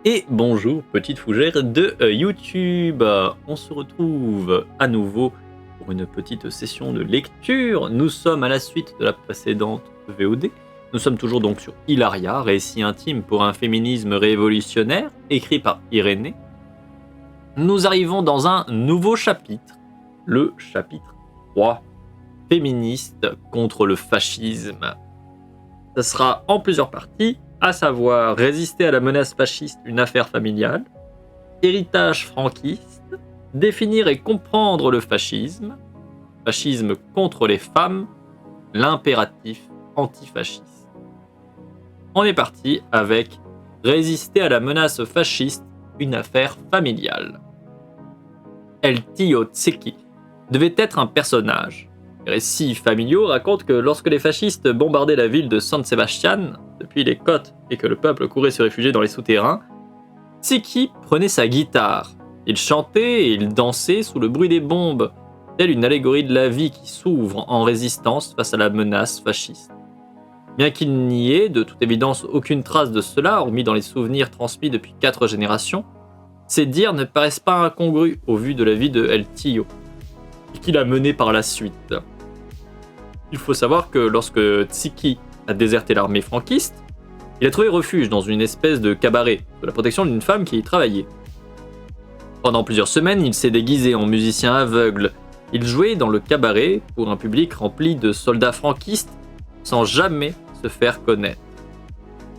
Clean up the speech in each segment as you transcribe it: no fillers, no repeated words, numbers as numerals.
Et bonjour petite fougère de YouTube. On se retrouve à nouveau pour une petite session de lecture. Nous sommes à la suite de la précédente VOD. Nous sommes toujours donc sur Hilaria, récit intime pour un féminisme révolutionnaire, écrit par Irénée. Nous arrivons dans un nouveau chapitre, le chapitre 3, féministe contre le fascisme. Ça sera en plusieurs parties, à savoir résister à la menace fasciste, une affaire familiale, héritage franquiste, définir et comprendre le fascisme, fascisme contre les femmes, l'impératif antifasciste. On est parti avec résister à la menace fasciste, une affaire familiale. El Tío Tziki devait être un personnage. Les récits familiaux racontent que lorsque les fascistes bombardaient la ville de San Sebastián, depuis les côtes, et que le peuple courait se réfugier dans les souterrains, Tziki prenait sa guitare. Il chantait et il dansait sous le bruit des bombes, telle une allégorie de la vie qui s'ouvre en résistance face à la menace fasciste. Bien qu'il n'y ait de toute évidence aucune trace de cela, hormis dans les souvenirs transmis depuis 4 générations, ces dires ne paraissent pas incongrus au vu de la vie de El Tío, et qu'il a mené par la suite. Il faut savoir que lorsque Tziki a déserté l'armée franquiste, il a trouvé refuge dans une espèce de cabaret, sous la protection d'une femme qui y travaillait. Pendant plusieurs semaines, il s'est déguisé en musicien aveugle. Il jouait dans le cabaret pour un public rempli de soldats franquistes, sans jamais se faire connaître.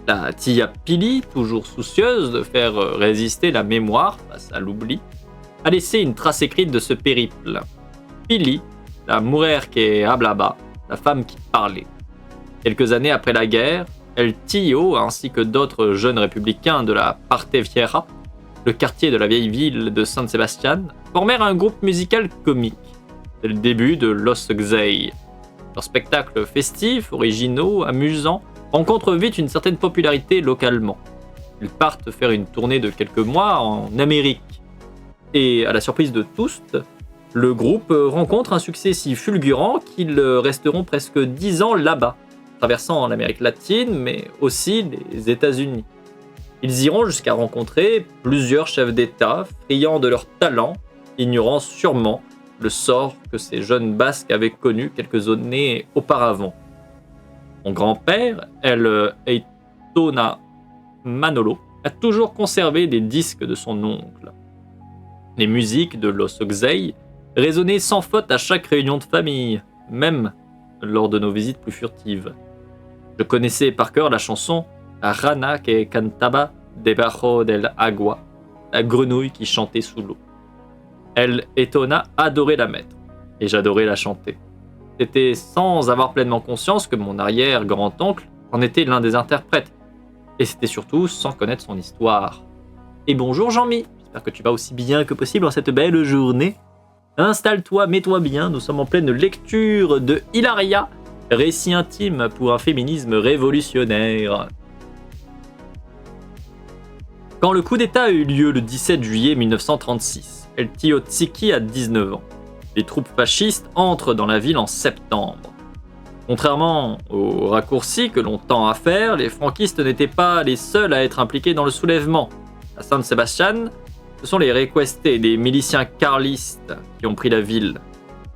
La tia Pili, toujours soucieuse de faire résister la mémoire face à l'oubli, a laissé une trace écrite de ce périple. Pili, la mujer que hablaba, la femme qui parlait. Quelques années après la guerre, El Tío, ainsi que d'autres jeunes républicains de la Parte Vieja, le quartier de la vieille ville de San Sebastián, formèrent un groupe musical comique. C'est le début de Los Xey. Leurs spectacles festifs, originaux, amusants, rencontrent vite une certaine popularité localement. Ils partent faire une tournée de quelques mois en Amérique. Et à la surprise de tous, le groupe rencontre un succès si fulgurant qu'ils resteront presque 10 ans là-bas, traversant l'Amérique latine, mais aussi les États-Unis. Ils iront jusqu'à rencontrer plusieurs chefs d'État, friands de leur talent, ignorant sûrement le sort que ces jeunes Basques avaient connu quelques années auparavant. Mon grand-père, El Eitona Manolo, a toujours conservé des disques de son oncle. Les musiques de Los Xey résonnaient sans faute à chaque réunion de famille, même lors de nos visites plus furtives. Je connaissais par cœur la chanson La rana que cantaba debajo del agua, la grenouille qui chantait sous l'eau. El Eitona adorait la mettre, et j'adorais la chanter. C'était sans avoir pleinement conscience que mon arrière-grand-oncle en était l'un des interprètes, et c'était surtout sans connaître son histoire. Et bonjour Jean-Mi, j'espère que tu vas aussi bien que possible en cette belle journée. Installe-toi, mets-toi bien, nous sommes en pleine lecture de Hilaria, récit intime pour un féminisme révolutionnaire. Quand le coup d'État a eu lieu le 17 juillet 1936, El Tío Tziki a 19 ans. Les troupes fascistes entrent dans la ville en septembre. Contrairement aux raccourcis que l'on tend à faire, les franquistes n'étaient pas les seuls à être impliqués dans le soulèvement. À San Sebastián, ce sont les Requestés, des miliciens carlistes, qui ont pris la ville.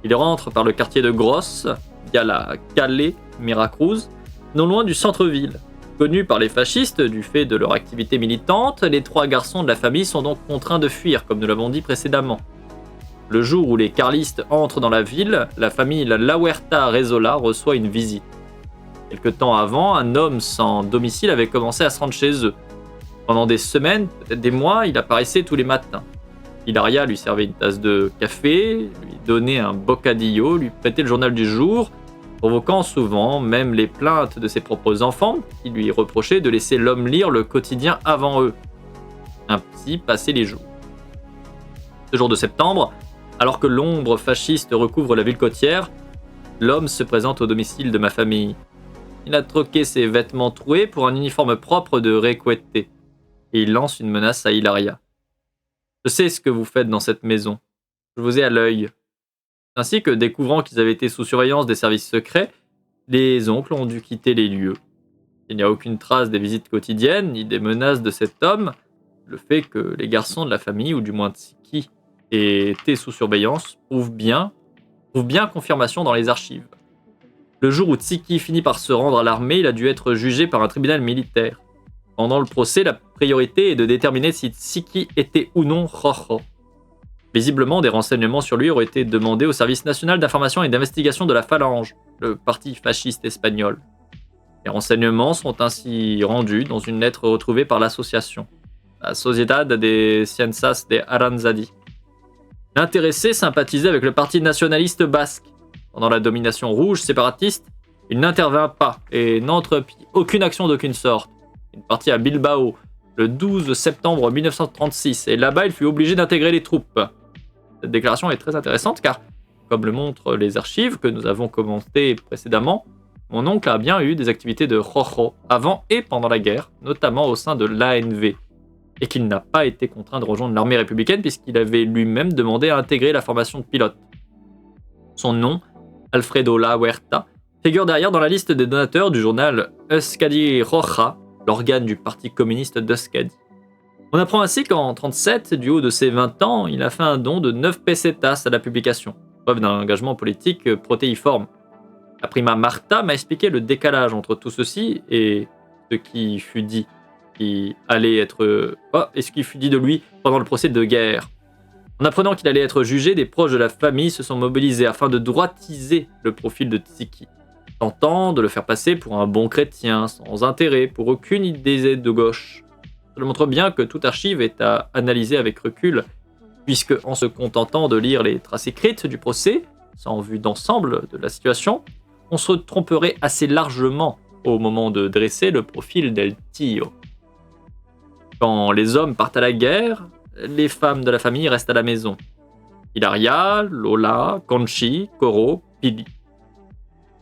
Ils rentrent par le quartier de Gross, via la Calle Miracruz, non loin du centre-ville. Connus par les fascistes du fait de leur activité militante, les 3 garçons de la famille sont donc contraints de fuir, comme nous l'avons dit précédemment. Le jour où les carlistes entrent dans la ville, la famille La Huerta Rezola reçoit une visite. Quelque temps avant, un homme sans domicile avait commencé à se rendre chez eux. Pendant des semaines, peut-être des mois, il apparaissait tous les matins. Hilaria lui servait une tasse de café, lui donnait un bocadillo, lui prêtait le journal du jour, provoquant souvent même les plaintes de ses propres enfants qui lui reprochaient de laisser l'homme lire le quotidien avant eux. Ainsi passaient les jours. Ce jour de septembre, alors que l'ombre fasciste recouvre la ville côtière, l'homme se présente au domicile de ma famille. Il a troqué ses vêtements troués pour un uniforme propre de Requete, et il lance une menace à Hilaria. Je sais ce que vous faites dans cette maison. Je vous ai à l'œil. Ainsi que, découvrant qu'ils avaient été sous surveillance des services secrets, les oncles ont dû quitter les lieux. Il n'y a aucune trace des visites quotidiennes ni des menaces de cet homme, Le fait que les garçons de la famille, ou du moins Tsiki, aient été sous surveillance, prouve bien confirmation dans les archives. Le jour où Tsiki finit par se rendre à l'armée, il a dû être jugé par un tribunal militaire. Pendant le procès, la priorité est de déterminer si Tsiki était ou non Rojo. Visiblement, des renseignements sur lui auraient été demandés au Service national d'information et d'investigation de la Phalange, le parti fasciste espagnol. Les renseignements sont ainsi rendus dans une lettre retrouvée par l'association, la Sociedad de Ciencias de Aranzadi. L'intéressé sympathisait avec le parti nationaliste basque. Pendant la domination rouge séparatiste, il n'intervint pas et n'entreprit aucune action d'aucune sorte. Il partit à Bilbao le 12 septembre 1936 et là-bas il fut obligé d'intégrer les troupes. Cette déclaration est très intéressante car, comme le montrent les archives que nous avons commentées précédemment, mon oncle a bien eu des activités de Rojo avant et pendant la guerre, notamment au sein de l'ANV, et qu'il n'a pas été contraint de rejoindre l'armée républicaine puisqu'il avait lui-même demandé à intégrer la formation de pilote. Son nom, Alfredo La Huerta, figure derrière dans la liste des donateurs du journal Euskadi Roja, l'organe du parti communiste d'Euskadi. On apprend ainsi qu'en 1937, du haut de ses 20 ans, il a fait un don de 9 pesetas à la publication, preuve d'un engagement politique protéiforme. La prima Marta m'a expliqué le décalage entre tout ceci et ce qui fut dit, et ce qui fut dit de lui pendant le procès de guerre. En apprenant qu'il allait être jugé, des proches de la famille se sont mobilisés afin de droitiser le profil de Tsiki, tentant de le faire passer pour un bon chrétien, sans intérêt pour aucune idée de gauche. Cela montre bien que toute archive est à analyser avec recul, puisque en se contentant de lire les traces écrites du procès, sans vue d'ensemble de la situation, on se tromperait assez largement au moment de dresser le profil d'El Tío. Quand les hommes partent à la guerre, les femmes de la famille restent à la maison. Hilaria, Lola, Conchi, Coro, Pili.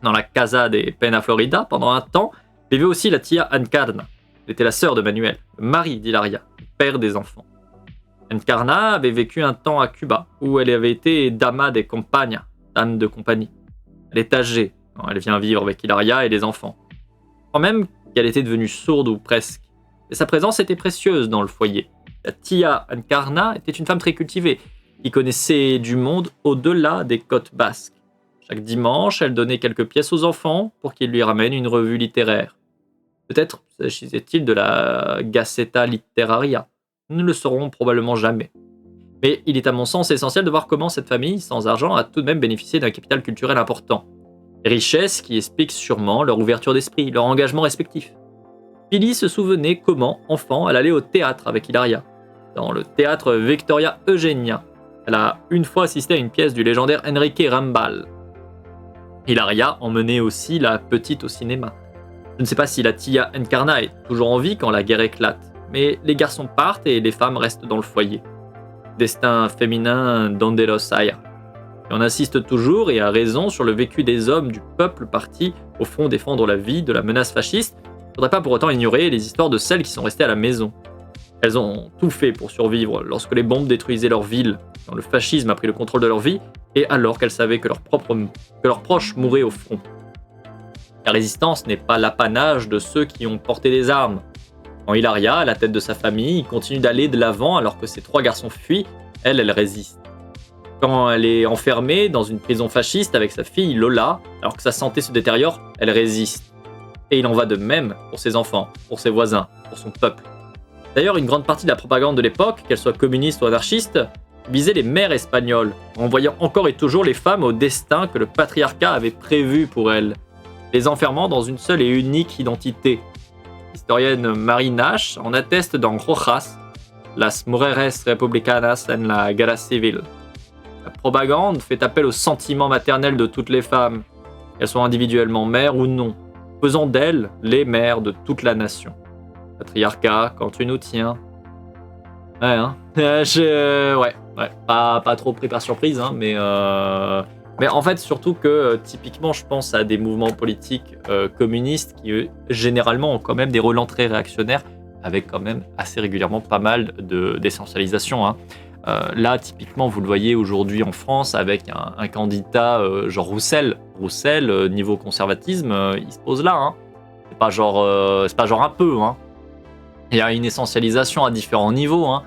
Dans la Casa de Pena Florida, pendant un temps, vivait aussi la tia Encarna. Elle était la sœur de Manuel, le mari d'Hilaria, le père des enfants. Encarna avait vécu un temps à Cuba, où elle avait été dama de compagnia, dame de compagnie. Elle est âgée quand elle vient vivre avec Hilaria et les enfants. Je crois même qu'elle était devenue sourde ou presque. Et sa présence était précieuse dans le foyer. La tia Encarna était une femme très cultivée, qui connaissait du monde au-delà des côtes basques. Chaque dimanche, elle donnait quelques pièces aux enfants pour qu'ils lui ramènent une revue littéraire. Peut-être s'agissait-il de la Gaceta Literaria. Nous ne le saurons probablement jamais. Mais il est à mon sens essentiel de voir comment cette famille, sans argent, a tout de même bénéficié d'un capital culturel important. Richesse qui explique sûrement leur ouverture d'esprit, leur engagement respectif. Pili se souvenait comment, enfant, elle allait au théâtre avec Hilaria. Dans le théâtre Victoria Eugenia, elle a une fois assisté à une pièce du légendaire Enrique Rambal. Hilaria emmenait aussi la petite au cinéma. Je ne sais pas si la tia Encarna est toujours en vie quand la guerre éclate, mais les garçons partent et les femmes restent dans le foyer. Destin féminin donde los haya. Et on insiste toujours, et à raison, sur le vécu des hommes du peuple parti au front défendre la vie de la menace fasciste. Il ne faudrait pas pour autant ignorer les histoires de celles qui sont restées à la maison. Elles ont tout fait pour survivre lorsque les bombes détruisaient leur ville, quand le fascisme a pris le contrôle de leur vie, et alors qu'elles savaient que leurs proches mouraient au front. La résistance n'est pas l'apanage de ceux qui ont porté des armes. Quand Hilaria, à la tête de sa famille, continue d'aller de l'avant alors que ses 3 garçons fuient, elle résiste. Quand elle est enfermée dans une prison fasciste avec sa fille Lola, alors que sa santé se détériore, elle résiste. Et il en va de même pour ses enfants, pour ses voisins, pour son peuple. D'ailleurs, une grande partie de la propagande de l'époque, qu'elle soit communiste ou anarchiste, visait les mères espagnoles, renvoyant encore et toujours les femmes au destin que le patriarcat avait prévu pour elles, les enfermant dans une seule et unique identité. L'historienne Marie Nash en atteste dans Rojas, Las Mujeres Republicanas en la Guerra Civil. La propagande fait appel au sentiment maternel de toutes les femmes, qu'elles soient individuellement mères ou non, faisant d'elles les mères de toute la nation. Patriarcat, quand tu nous tiens. Ouais, hein. Pas trop pris par surprise, hein, mais en fait, surtout que typiquement, je pense à des mouvements politiques communistes qui, généralement, ont quand même des relents très réactionnaires, avec quand même assez régulièrement pas mal d'essentialisation. Hein. Là, typiquement, vous le voyez aujourd'hui en France, avec un candidat genre Roussel. Roussel, niveau conservatisme, il se pose là. Hein. C'est pas genre un peu. Hein. Il y a une essentialisation à différents niveaux hein,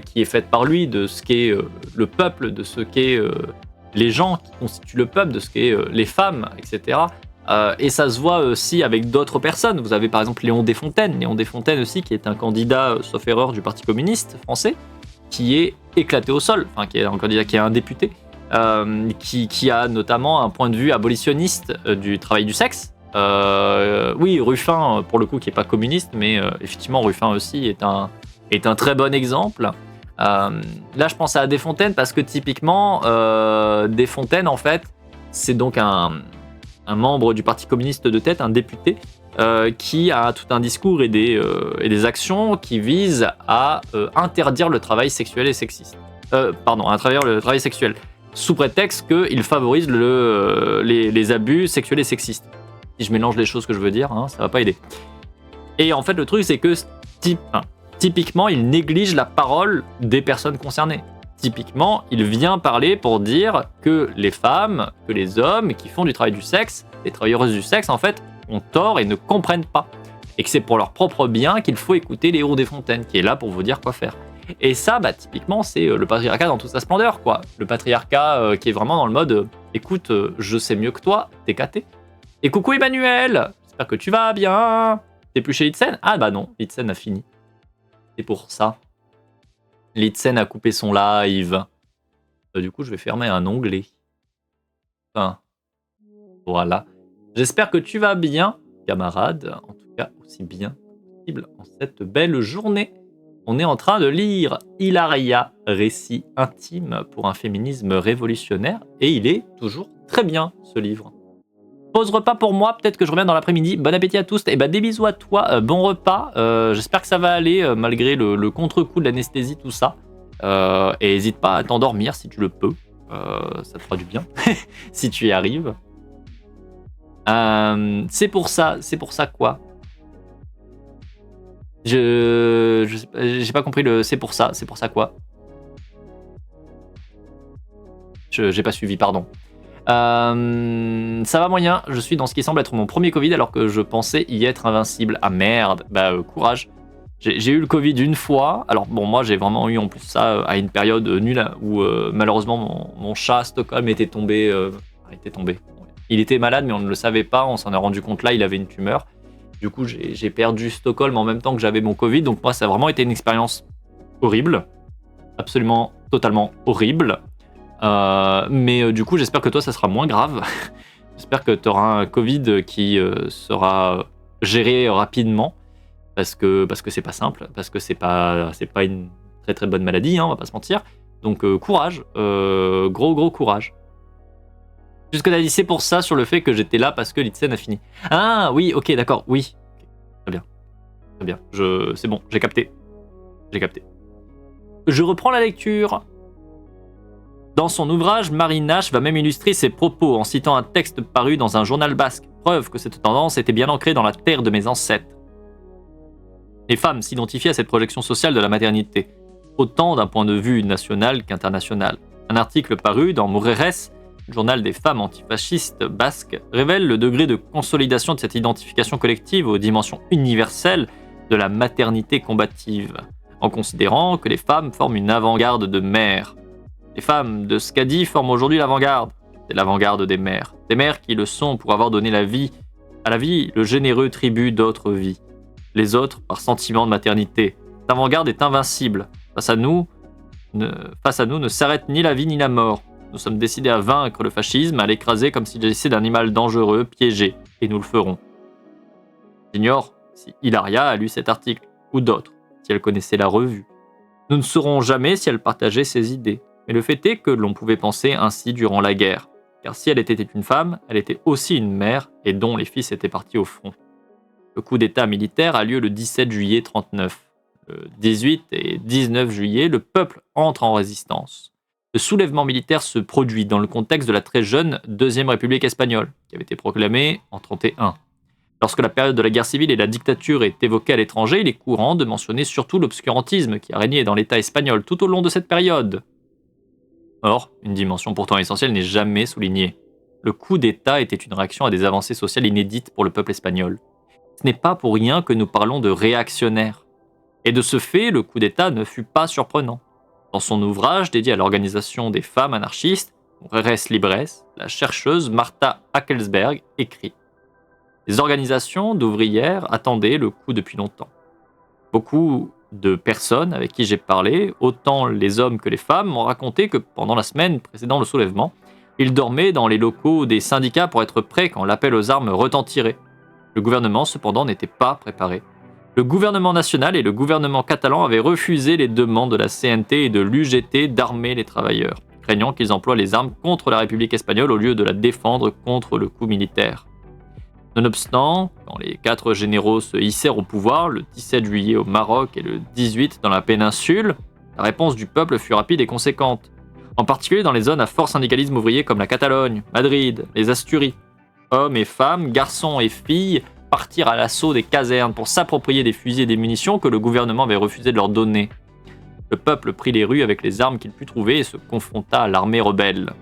qui est faite par lui de ce qu'est le peuple, de ce qu'est les gens qui constituent le peuple, de ce qu'est les femmes, etc. Et ça se voit aussi avec d'autres personnes. Vous avez par exemple Léon Desfontaines. Léon Desfontaines aussi, qui est un candidat, sauf erreur, du Parti communiste français, qui est éclaté au sol, enfin qui est un candidat, qui est un député, qui a notamment un point de vue abolitionniste du travail du sexe. Oui, Ruffin, pour le coup, qui n'est pas communiste, mais effectivement, Ruffin aussi est un très bon exemple. Là, je pense à Desfontaines parce que typiquement, Desfontaines, en fait, c'est donc un membre du Parti communiste de tête, un député, qui a tout un discours et des actions qui visent à interdire le travail sexuel et sexiste. Interdire le travail sexuel, sous prétexte qu'il favorise les abus sexuels et sexistes. Si je mélange les choses que je veux dire, hein, ça va pas aider. Et en fait, le truc, c'est que typiquement, il néglige la parole des personnes concernées. Typiquement, il vient parler pour dire que les femmes, que les hommes qui font du travail du sexe, les travailleuses du sexe, en fait, ont tort et ne comprennent pas. Et que c'est pour leur propre bien qu'il faut écouter Léon Desfontaines, qui est là pour vous dire quoi faire. Et ça, typiquement, c'est le patriarcat dans toute sa splendeur, quoi. Le patriarcat qui est vraiment dans le mode écoute, je sais mieux que toi, t'es caté. Et coucou Emmanuel, j'espère que tu vas bien. T'es plus chez Litzen? Ah bah non, Litzen a fini. C'est pour ça. Litzen a coupé son live. Du coup, je vais fermer un onglet. Enfin, voilà. J'espère que tu vas bien, camarade. En tout cas, aussi bien que possible en cette belle journée. On est en train de lire Hilaria, récit intime pour un féminisme révolutionnaire. Et il est toujours très bien, ce livre. Pause repas pour moi, peut-être que je reviens dans l'après-midi. Bon appétit à tous, et des bisous à toi, bon repas. J'espère que ça va aller malgré le contre-coup de l'anesthésie, tout ça. Et n'hésite pas à t'endormir si tu le peux, ça te fera du bien, si tu y arrives. C'est pour ça quoi. J'ai pas compris le c'est pour ça quoi. J'ai pas suivi, pardon. Ça va moyen, je suis dans ce qui semble être mon premier Covid alors que je pensais y être invincible. Ah merde, courage. J'ai eu le Covid une fois, alors bon moi j'ai vraiment eu en plus ça à une période nulle où malheureusement mon chat Stockholm était tombé. Il était malade mais on ne le savait pas, on s'en est rendu compte là, il avait une tumeur. Du coup j'ai perdu Stockholm en même temps que j'avais mon Covid, donc moi ça a vraiment été une expérience horrible, absolument totalement horrible. Mais du coup j'espère que toi ça sera moins grave. J'espère que tu auras un Covid qui sera géré rapidement parce que c'est pas simple, parce que c'est pas une très très bonne maladie hein, on va pas se mentir, donc courage, gros courage. Juste que t'as dit c'est pour ça sur le fait que j'étais là parce que Litzen a fini. Ah oui, ok, d'accord, oui, très bien, c'est bon, j'ai capté. Je reprends la lecture. Dans son ouvrage, Marie Nash va même illustrer ses propos en citant un texte paru dans un journal basque, preuve que cette tendance était bien ancrée dans la terre de mes ancêtres. Les femmes s'identifient à cette projection sociale de la maternité, autant d'un point de vue national qu'international. Un article paru dans Mujeres, journal des femmes antifascistes basques, révèle le degré de consolidation de cette identification collective aux dimensions universelles de la maternité combative, en considérant que les femmes forment une avant-garde de mères. Les femmes de Skadi forment aujourd'hui l'avant-garde. C'est l'avant-garde des mères qui le sont pour avoir donné à la vie le généreux tribut d'autres vies. Les autres par sentiment de maternité. Cette avant-garde est invincible. Face à nous ne s'arrête ni la vie ni la mort. Nous sommes décidés à vaincre le fascisme, à l'écraser comme s'il s'agissait d'un animal dangereux, piégé, et nous le ferons. J'ignore si Hilaria a lu cet article, ou d'autres, si elle connaissait la revue. Nous ne saurons jamais si elle partageait ses idées. Mais le fait est que l'on pouvait penser ainsi durant la guerre, car si elle était une femme, elle était aussi une mère et dont les fils étaient partis au front. Le coup d'état militaire a lieu le 17 juillet 1939. Le 18 et 19 juillet, le peuple entre en résistance. Le soulèvement militaire se produit dans le contexte de la très jeune Deuxième République espagnole, qui avait été proclamée en 1931. Lorsque la période de la guerre civile et la dictature est évoquée à l'étranger, il est courant de mentionner surtout l'obscurantisme qui a régné dans l'État espagnol tout au long de cette période. Or, une dimension pourtant essentielle n'est jamais soulignée. Le coup d'État était une réaction à des avancées sociales inédites pour le peuple espagnol. Ce n'est pas pour rien que nous parlons de réactionnaires. Et de ce fait, le coup d'État ne fut pas surprenant. Dans son ouvrage dédié à l'organisation des femmes anarchistes, Mujeres Libres, la chercheuse Martha Hackelsberg écrit: les organisations d'ouvrières attendaient le coup depuis longtemps. Beaucoup de personnes avec qui j'ai parlé, autant les hommes que les femmes, m'ont raconté que pendant la semaine précédant le soulèvement, ils dormaient dans les locaux des syndicats pour être prêts quand l'appel aux armes retentirait. Le gouvernement, cependant, n'était pas préparé. Le gouvernement national et le gouvernement catalan avaient refusé les demandes de la CNT et de l'UGT d'armer les travailleurs, craignant qu'ils emploient les armes contre la République espagnole au lieu de la défendre contre le coup militaire. Nonobstant, quand les 4 généraux se hissèrent au pouvoir, le 17 juillet au Maroc et le 18 dans la péninsule, la réponse du peuple fut rapide et conséquente, en particulier dans les zones à fort syndicalisme ouvrier comme la Catalogne, Madrid, les Asturies. Hommes et femmes, garçons et filles partirent à l'assaut des casernes pour s'approprier des fusils et des munitions que le gouvernement avait refusé de leur donner. Le peuple prit les rues avec les armes qu'il put trouver et se confronta à l'armée rebelle.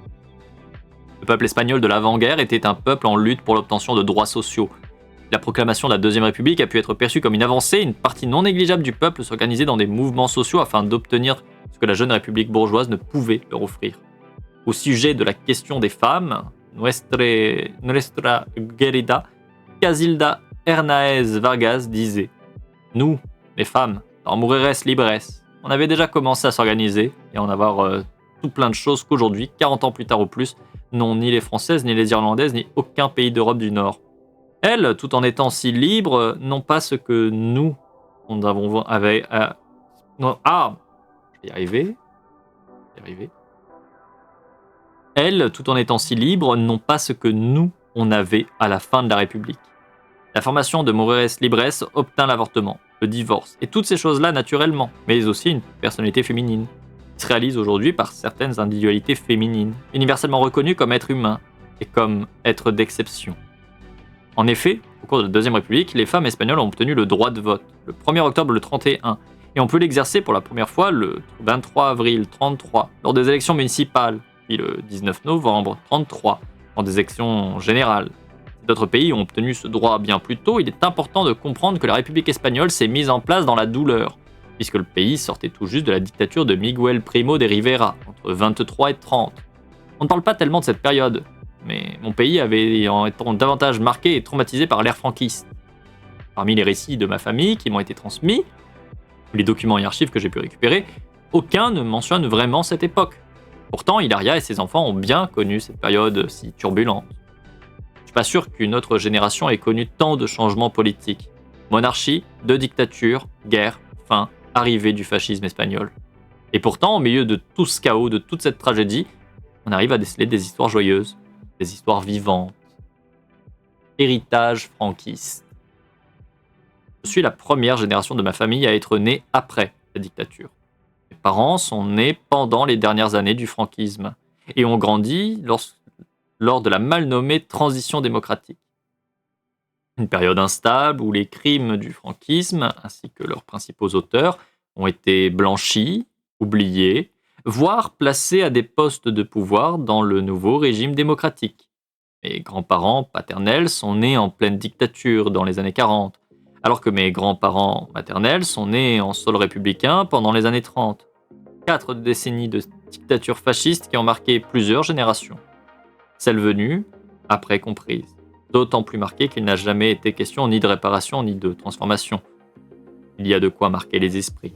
Le peuple espagnol de l'avant-guerre était un peuple en lutte pour l'obtention de droits sociaux. La proclamation de la Deuxième République a pu être perçue comme une avancée, une partie non négligeable du peuple s'organisait dans des mouvements sociaux afin d'obtenir ce que la jeune République bourgeoise ne pouvait leur offrir. Au sujet de la question des femmes, Nuestra Querida Casilda Hernáez Vargas disait: nous, les femmes, dans Mujeres Libres, on avait déjà commencé à s'organiser et à en avoir tout plein de choses qu'aujourd'hui, 40 ans plus tard ou plus, n'ont ni les Françaises, ni les Irlandaises, ni aucun pays d'Europe du Nord. Elles, tout en étant si libres, n'ont pas ce que nous, on avons... non, je vais y arriver. Elles, tout en étant si libres, n'ont pas ce que nous, on avait à la fin de la République. La formation de Mujeres Libres obtint l'avortement, le divorce, et toutes ces choses-là naturellement, mais aussi une personnalité féminine, qui se réalise aujourd'hui par certaines individualités féminines, universellement reconnues comme êtres humains et comme êtres d'exception. En effet, au cours de la Deuxième République, les femmes espagnoles ont obtenu le droit de vote le 1er octobre le 31 et ont pu l'exercer pour la première fois le 23 avril 33 lors des élections municipales, puis le 19 novembre 33 lors des élections générales. D'autres pays ont obtenu ce droit bien plus tôt. Il est important de comprendre que la République espagnole s'est mise en place dans la douleur, puisque le pays sortait tout juste de la dictature de Miguel Primo de Rivera, entre 23 et 30. On ne parle pas tellement de cette période, mais mon pays avait été davantage marqué et traumatisé par l'ère franquiste. Parmi les récits de ma famille qui m'ont été transmis, ou les documents et archives que j'ai pu récupérer, aucun ne mentionne vraiment cette époque. Pourtant, Hilaria et ses enfants ont bien connu cette période si turbulente. Je suis pas sûr qu'une autre génération ait connu tant de changements politiques. Monarchie, 2 dictatures, guerre, fin, arrivée du fascisme espagnol. Et pourtant, au milieu de tout ce chaos, de toute cette tragédie, on arrive à déceler des histoires joyeuses, des histoires vivantes. Héritage franquiste. Je suis la première génération de ma famille à être née après la dictature. Mes parents sont nés pendant les dernières années du franquisme et ont grandi lors de la mal nommée transition démocratique. Une période instable où les crimes du franquisme, ainsi que leurs principaux auteurs, ont été blanchis, oubliés, voire placés à des postes de pouvoir dans le nouveau régime démocratique. Mes grands-parents paternels sont nés en pleine dictature dans les années 40, alors que mes grands-parents maternels sont nés en sol républicain pendant les années 30. 4 décennies de dictature fasciste qui ont marqué plusieurs générations. Celles venues, après comprises. D'autant plus marquées qu'il n'a jamais été question ni de réparation ni de transformation. Il y a de quoi marquer les esprits.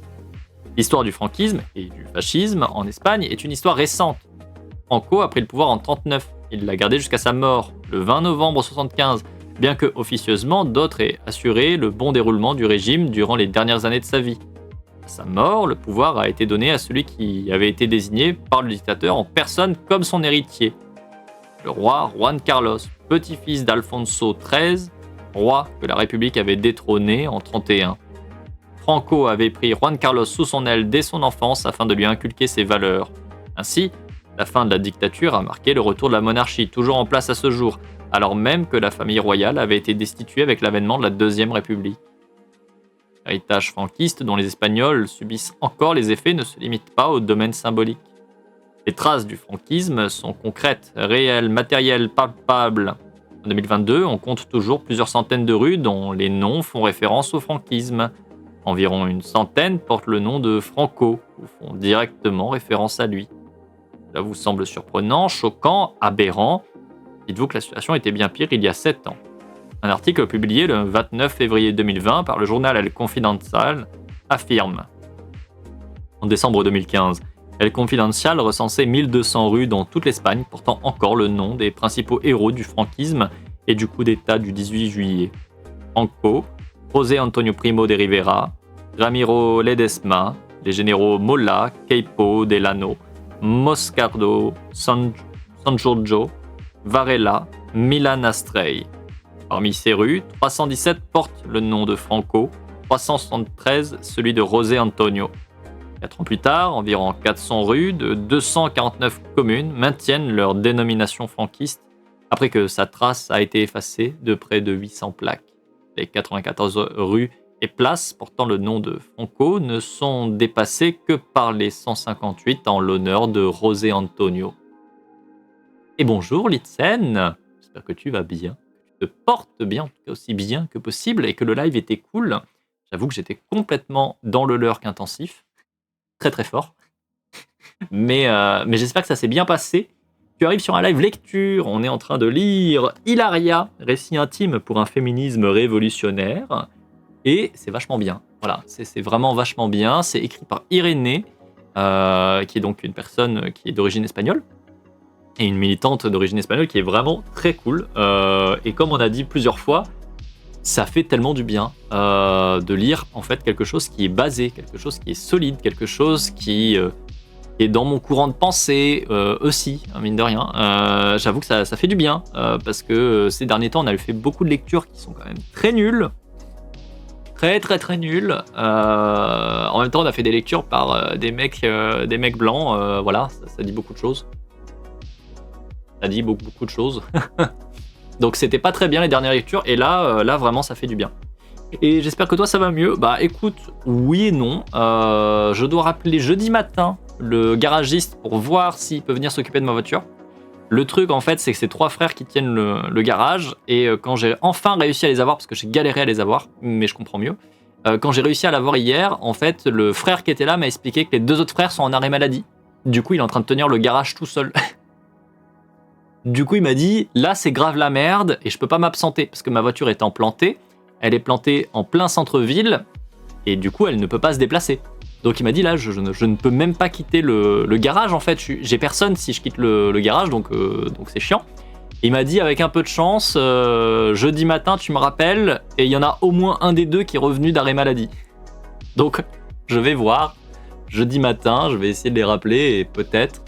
L'histoire du franquisme et du fascisme en Espagne est une histoire récente. Franco a pris le pouvoir en 1939. Il l'a gardé jusqu'à sa mort, le 20 novembre 1975, bien que officieusement d'autres aient assuré le bon déroulement du régime durant les dernières années de sa vie. À sa mort, le pouvoir a été donné à celui qui avait été désigné par le dictateur en personne comme son héritier. Le roi Juan Carlos, petit-fils d'Alfonso XIII, roi que la République avait détrôné en 1931. Franco avait pris Juan Carlos sous son aile dès son enfance afin de lui inculquer ses valeurs. Ainsi, la fin de la dictature a marqué le retour de la monarchie, toujours en place à ce jour, alors même que la famille royale avait été destituée avec l'avènement de la Deuxième République. L'héritage franquiste dont les Espagnols subissent encore les effets ne se limite pas au domaine symbolique. Les traces du franquisme sont concrètes, réelles, matérielles, palpables. En 2022, on compte toujours plusieurs centaines de rues dont les noms font référence au franquisme. Environ une centaine portent le nom de Franco, ou font directement référence à lui. Cela vous semble surprenant, choquant, aberrant. Dites-vous que la situation était bien pire il y a 7 ans. Un article publié le 29 février 2020 par le journal El Confidencial affirme. En décembre 2015, El Confidencial recensait 1200 rues dans toute l'Espagne portant encore le nom des principaux héros du franquisme et du coup d'État du 18 juillet. Franco, José Antonio Primo de Rivera, Ramiro Ledesma, les généraux Mola, Queipo, Delano, Moscardo, Sanjurjo, Varela, Milan Astrey. Parmi ces rues, 317 portent le nom de Franco, 373 celui de José Antonio. 4 ans plus tard, environ 400 rues de 249 communes maintiennent leur dénomination franquiste après que sa trace a été effacée de près de 800 plaques. Les 94 rues et places portant le nom de Franco ne sont dépassées que par les 158 en l'honneur de José Antonio. Et bonjour Litzen, j'espère que tu vas bien, que tu te portes bien, en tout cas aussi bien que possible, et que le live était cool. J'avoue que j'étais complètement dans le lurk intensif, très très fort, mais j'espère que ça s'est bien passé. Tu arrives sur un live lecture, on est en train de lire Hilaria, récit intime pour un féminisme révolutionnaire, et c'est vachement bien. Voilà, c'est vraiment vachement bien. C'est écrit par Irénée, qui est donc une personne qui est d'origine espagnole, et une militante d'origine espagnole qui est vraiment très cool. Et comme on a dit plusieurs fois, ça fait tellement du bien de lire en fait quelque chose qui est basé, quelque chose qui est solide, quelque chose qui est dans mon courant de pensée aussi, hein, mine de rien. J'avoue que ça fait du bien parce que ces derniers temps, on a fait beaucoup de lectures qui sont quand même très nulles. Très nul. En même temps, on a fait des lectures par des mecs blancs. Voilà, ça dit beaucoup de choses. Ça dit beaucoup de choses. Donc, c'était pas très bien les dernières lectures. Et là, vraiment, ça fait du bien. Et j'espère que toi, ça va mieux. Bah, écoute, oui et non. Je dois rappeler jeudi matin le garagiste pour voir s'il peut venir s'occuper de ma voiture. Le truc, en fait, c'est que c'est 3 frères qui tiennent le garage. Et quand j'ai enfin réussi à les avoir, parce que j'ai galéré à les avoir, mais je comprends mieux. Quand j'ai réussi à l'avoir hier, en fait, le frère qui était là m'a expliqué que les 2 autres frères sont en arrêt maladie. Du coup, il est en train de tenir le garage tout seul. Du coup, il m'a dit, là, c'est grave la merde et je peux pas m'absenter parce que ma voiture est plantée. Elle est plantée en plein centre-ville et du coup, elle ne peut pas se déplacer. Donc il m'a dit là, je ne peux même pas quitter le garage en fait. J'ai personne si je quitte le garage, donc c'est chiant. Il m'a dit avec un peu de chance, jeudi matin tu me rappelles et il y en a au moins un des 2 qui est revenu d'arrêt maladie. Donc je vais voir jeudi matin, je vais essayer de les rappeler et peut-être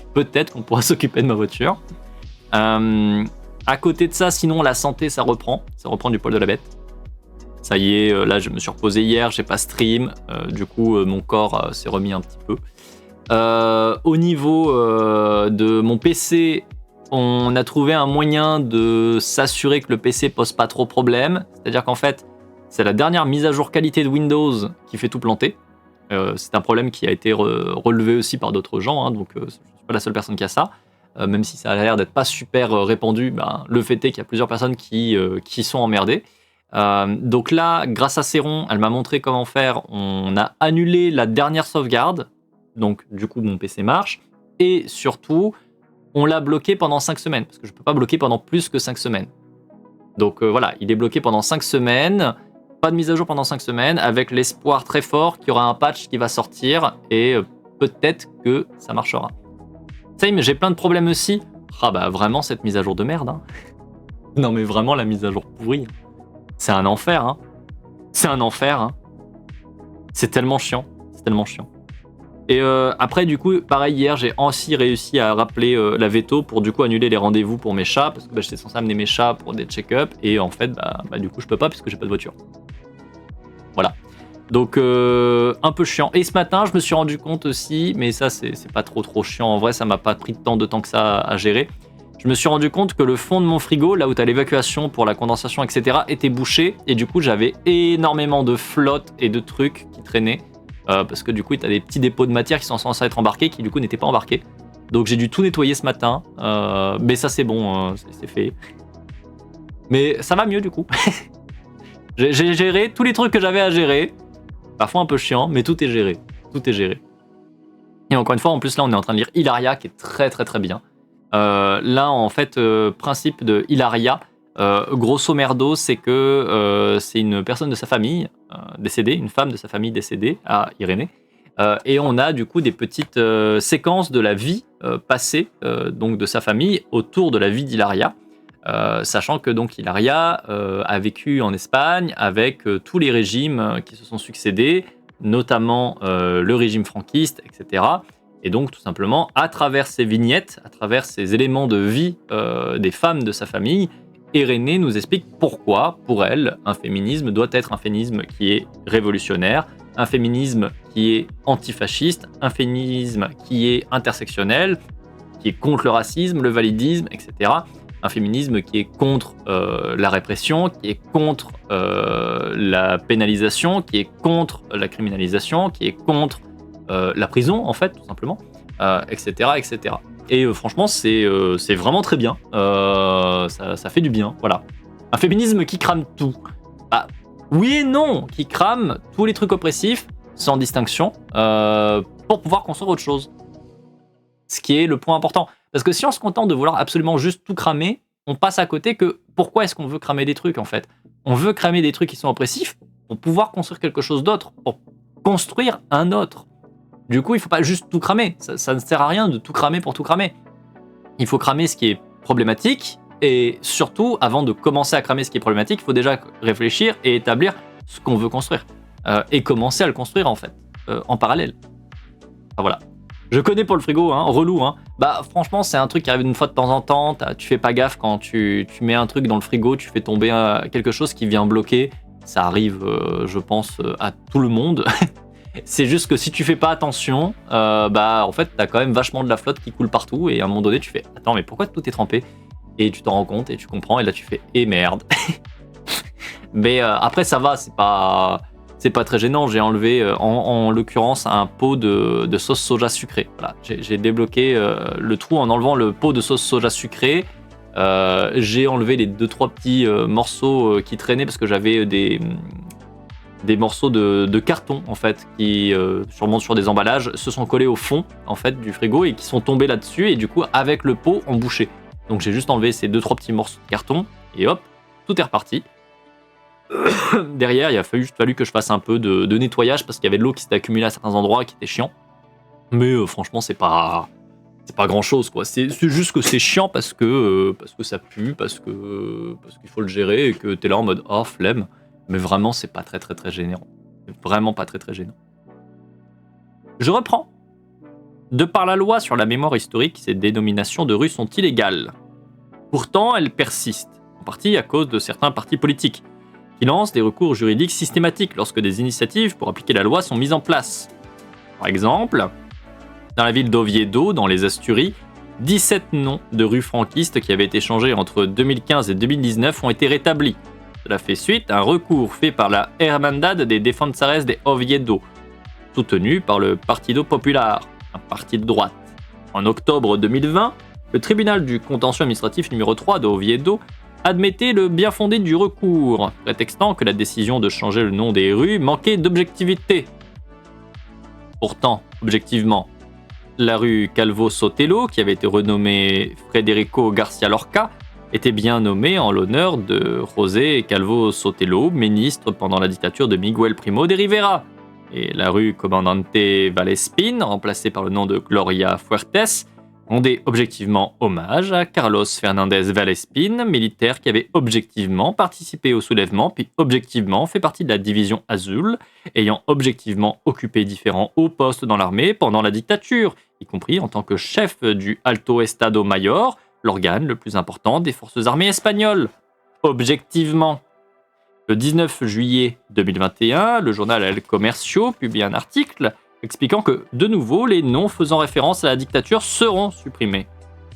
qu'on pourra s'occuper de ma voiture. À côté de ça, sinon la santé ça reprend du poil de la bête. Ça y est, là je me suis reposé hier, j'ai pas stream, du coup mon corps s'est remis un petit peu. Au niveau de mon PC, on a trouvé un moyen de s'assurer que le PC pose pas trop problème. C'est-à-dire qu'en fait, c'est la dernière mise à jour qualité de Windows qui fait tout planter. C'est un problème qui a été relevé aussi par d'autres gens, hein, donc je suis pas la seule personne qui a ça. Même si ça a l'air d'être pas super répandu, ben, le fait est qu'il y a plusieurs personnes qui sont emmerdées. Donc là, grâce à Céron, elle m'a montré comment faire. On a annulé la dernière sauvegarde, donc du coup mon PC marche, et surtout, on l'a bloqué pendant 5 semaines, parce que je peux pas bloquer pendant plus que 5 semaines. Donc voilà, il est bloqué pendant 5 semaines, pas de mise à jour pendant 5 semaines, avec l'espoir très fort qu'il y aura un patch qui va sortir, et peut-être que ça marchera. Ça y est, mais j'ai plein de problèmes aussi. Ah bah vraiment cette mise à jour de merde, hein. Non mais vraiment la mise à jour pourrie. C'est un enfer, hein. C'est un enfer, hein. C'est tellement chiant. Et après, du coup, pareil, hier, j'ai aussi réussi à rappeler la veto pour du coup annuler les rendez-vous pour mes chats, parce que j'étais censé amener mes chats pour des check-up, et en fait, du coup, je peux pas puisque j'ai pas de voiture. Voilà. Donc, un peu chiant. Et ce matin, je me suis rendu compte aussi, mais ça, c'est pas trop chiant. En vrai, ça m'a pas pris tant de temps que ça à gérer. Je me suis rendu compte que le fond de mon frigo, là où t'as l'évacuation pour la condensation, etc., était bouché. Et du coup, j'avais énormément de flotte et de trucs qui traînaient. Parce que du coup, t'as des petits dépôts de matière qui sont censés être embarqués, qui du coup n'étaient pas embarqués. Donc j'ai dû tout nettoyer ce matin. Mais ça, c'est bon, c'est fait. Mais ça va mieux du coup. J'ai géré tous les trucs que j'avais à gérer. Parfois un peu chiant, mais tout est géré. Tout est géré. Et encore une fois, en plus, là, on est en train de lire Hilaria, qui est très très très bien. Là, en fait, principe de Hilaria, grosso merdo, c'est que c'est une personne de sa famille décédée, une femme de sa famille décédée, à Irénée. Et on a du coup des petites séquences de la vie passée donc de sa famille autour de la vie d'Hilaria. Sachant que donc Hilaria a vécu en Espagne avec tous les régimes qui se sont succédés, notamment le régime franquiste, etc. Et donc tout simplement, à travers ces vignettes, à travers ces éléments de vie des femmes de sa famille, Irénée nous explique pourquoi, pour elle, un féminisme doit être un féminisme qui est révolutionnaire, un féminisme qui est antifasciste, un féminisme qui est intersectionnel, qui est contre le racisme, le validisme, etc. Un féminisme qui est contre la répression, qui est contre la pénalisation, qui est contre la criminalisation, qui est contre la prison, en fait, tout simplement, etc., etc. Et franchement, c'est vraiment très bien. Ça fait du bien, voilà. Un féminisme qui crame tout. Bah, oui et non, qui crame tous les trucs oppressifs, sans distinction, pour pouvoir construire autre chose. Ce qui est le point important. Parce que si on se contente de vouloir absolument juste tout cramer, on passe à côté que pourquoi est-ce qu'on veut cramer des trucs en fait? On veut cramer des trucs qui sont oppressifs pour pouvoir construire quelque chose d'autre, pour construire un autre. Du coup, il ne faut pas juste tout cramer. Ça ne sert à rien de tout cramer pour tout cramer. Il faut cramer ce qui est problématique et surtout, avant de commencer à cramer ce qui est problématique, il faut déjà réfléchir et établir ce qu'on veut construire et commencer à le construire en fait, en parallèle. Enfin, voilà. Je connais Paul Frigo, hein, relou. Hein. Bah franchement, c'est un truc qui arrive une fois de temps en temps. Tu fais pas gaffe quand tu mets un truc dans le frigo, tu fais tomber quelque chose qui vient bloquer. Ça arrive, je pense, à tout le monde. C'est juste que si tu fais pas attention, bah en fait, t'as quand même vachement de la flotte qui coule partout. Et à un moment donné, tu fais attends, mais pourquoi tout est trempé? Et tu t'en rends compte et tu comprends. Et là, tu fais merde. Mais après, ça va, c'est pas très gênant. J'ai enlevé, en l'occurrence, un pot de sauce soja sucrée. Voilà, j'ai débloqué le trou en enlevant le pot de sauce soja sucrée. J'ai enlevé les 2-3 petits morceaux qui traînaient parce que j'avais des morceaux de carton en fait qui, sûrement sur des emballages, se sont collés au fond en fait du frigo et qui sont tombés là-dessus et du coup avec le pot ont bouché. Donc j'ai juste enlevé ces 2-3 petits morceaux de carton et hop, tout est reparti. Derrière, il a juste fallu que je fasse un peu de nettoyage parce qu'il y avait de l'eau qui s'était accumulée à certains endroits qui était chiant. Mais franchement, c'est pas grand chose quoi. C'est juste que c'est chiant parce que ça pue, parce qu'il faut le gérer et que t'es là en mode oh flemme. Mais vraiment, c'est pas très très très gênant. Vraiment pas très très gênant. Je reprends. De par la loi sur la mémoire historique, ces dénominations de rues sont illégales. Pourtant, elles persistent, en partie à cause de certains partis politiques qui lancent des recours juridiques systématiques lorsque des initiatives pour appliquer la loi sont mises en place. Par exemple, dans la ville d'Oviedo, dans les Asturies, 17 noms de rues franquistes qui avaient été changés entre 2015 et 2019 ont été rétablis. Cela fait suite à un recours fait par la Hermandad de Defensores de Oviedo, soutenu par le Partido Popular, un parti de droite. En octobre 2020, le tribunal du contentieux administratif numéro 3 de Oviedo admettait le bien fondé du recours, prétextant que la décision de changer le nom des rues manquait d'objectivité. Pourtant, objectivement, la rue Calvo Sotelo, qui avait été renommée Federico García Lorca, était bien nommée en l'honneur de José Calvo Sotelo, ministre pendant la dictature de Miguel Primo de Rivera. Et la rue Comandante Vallespín, remplacée par le nom de Gloria Fuertes, rendait objectivement hommage à Carlos Fernández Vallespín, militaire qui avait objectivement participé au soulèvement, puis objectivement fait partie de la division Azul, ayant objectivement occupé différents hauts postes dans l'armée pendant la dictature, y compris en tant que chef du Alto Estado Mayor, l'organe le plus important des forces armées espagnoles. Objectivement. Le 19 juillet 2021, le journal El Comercio publie un article expliquant que, de nouveau, les noms faisant référence à la dictature seront supprimés.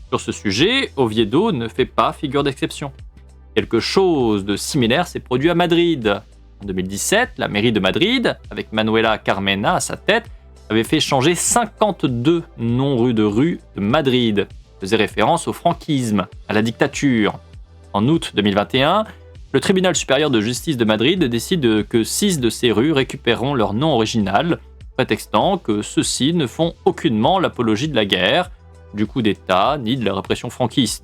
Sur ce sujet, Oviedo ne fait pas figure d'exception. Quelque chose de similaire s'est produit à Madrid. En 2017, la mairie de Madrid, avec Manuela Carmena à sa tête, avait fait changer 52 noms de rues de Madrid, qui faisaient référence au franquisme, à la dictature. En août 2021, le tribunal supérieur de justice de Madrid décide que 6 de ces rues récupéreront leur nom original, prétextant que ceux-ci ne font aucunement l'apologie de la guerre, du coup d'État, ni de la répression franquiste.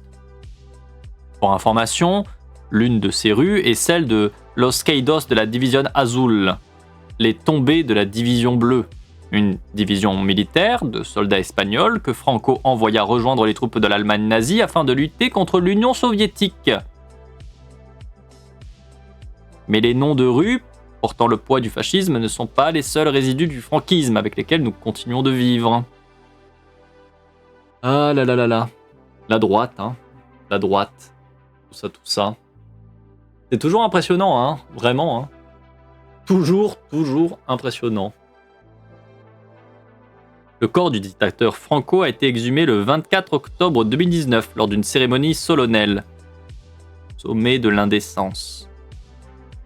Pour information, l'une de ces rues est celle de Los Caídos de la División Azul, les tombés de la Division Bleue, une division militaire de soldats espagnols que Franco envoya rejoindre les troupes de l'Allemagne nazie afin de lutter contre l'Union soviétique. Mais les noms de rues portant le poids du fascisme ne sont pas les seuls résidus du franquisme avec lesquels nous continuons de vivre. Ah là là là là, la droite, hein, la droite, tout ça. C'est toujours impressionnant, hein, vraiment, hein. Toujours impressionnant. Le corps du dictateur Franco a été exhumé le 24 octobre 2019 lors d'une cérémonie solennelle, sommet de l'indécence.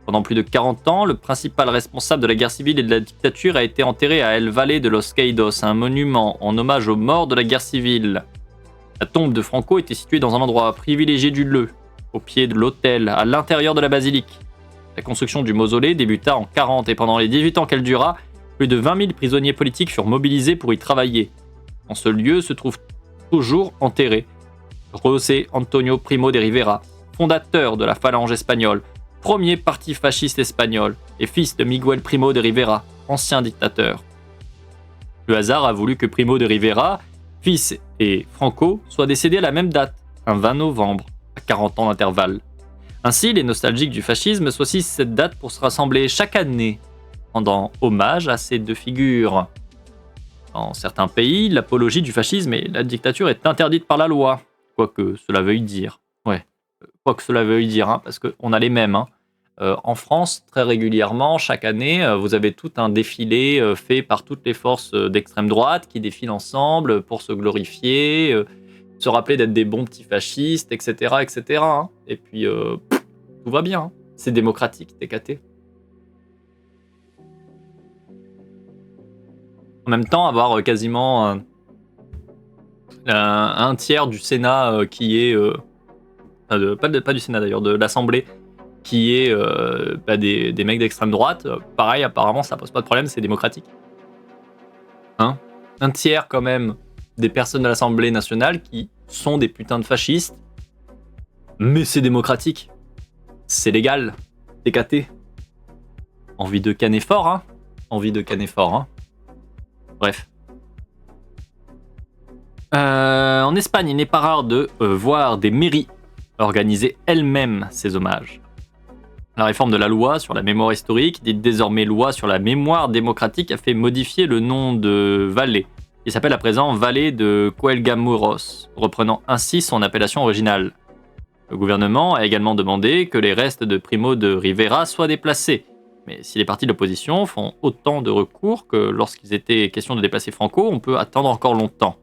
Pendant plus de 40 ans, le principal responsable de la guerre civile et de la dictature a été enterré à El Valle de Los Caídos, un monument en hommage aux morts de la guerre civile. La tombe de Franco était située dans un endroit privilégié du lieu, au pied de l'autel, à l'intérieur de la basilique. La construction du mausolée débuta en 40 et pendant les 18 ans qu'elle dura, plus de 20 000 prisonniers politiques furent mobilisés pour y travailler. En ce lieu se trouve toujours enterré José Antonio Primo de Rivera, fondateur de la Phalange espagnole, premier parti fasciste espagnol et fils de Miguel Primo de Rivera, ancien dictateur. Le hasard a voulu que Primo de Rivera, fils et Franco soient décédés à la même date, un 20 novembre, à 40 ans d'intervalle. Ainsi, les nostalgiques du fascisme choisissent cette date pour se rassembler chaque année, rendant hommage à ces deux figures. Dans certains pays, l'apologie du fascisme et la dictature est interdite par la loi, quoi que cela veuille dire. Parce qu'on a les mêmes. En France, très régulièrement, chaque année, vous avez tout un défilé fait par toutes les forces d'extrême droite qui défilent ensemble pour se glorifier, se rappeler d'être des bons petits fascistes, etc. Et puis, tout va bien. C'est démocratique, TKT. En même temps, avoir quasiment un tiers du Sénat qui est... pas du Sénat d'ailleurs, de l'Assemblée, qui est des mecs d'extrême droite, pareil, apparemment, ça pose pas de problème, c'est démocratique. Un tiers quand même des personnes de l'Assemblée nationale qui sont des putains de fascistes, mais c'est démocratique. C'est légal. TKT. Envie de canner fort, hein. Bref. En Espagne, il n'est pas rare de voir des mairies organiser elles-mêmes ces hommages. La réforme de la loi sur la mémoire historique, dite désormais loi sur la mémoire démocratique, a fait modifier le nom de Valle. Il s'appelle à présent Valle de Cuelgamuros, reprenant ainsi son appellation originale. Le gouvernement a également demandé que les restes de Primo de Rivera soient déplacés. Mais si les partis de l'opposition font autant de recours que lorsqu'il était question de déplacer Franco, on peut attendre encore longtemps.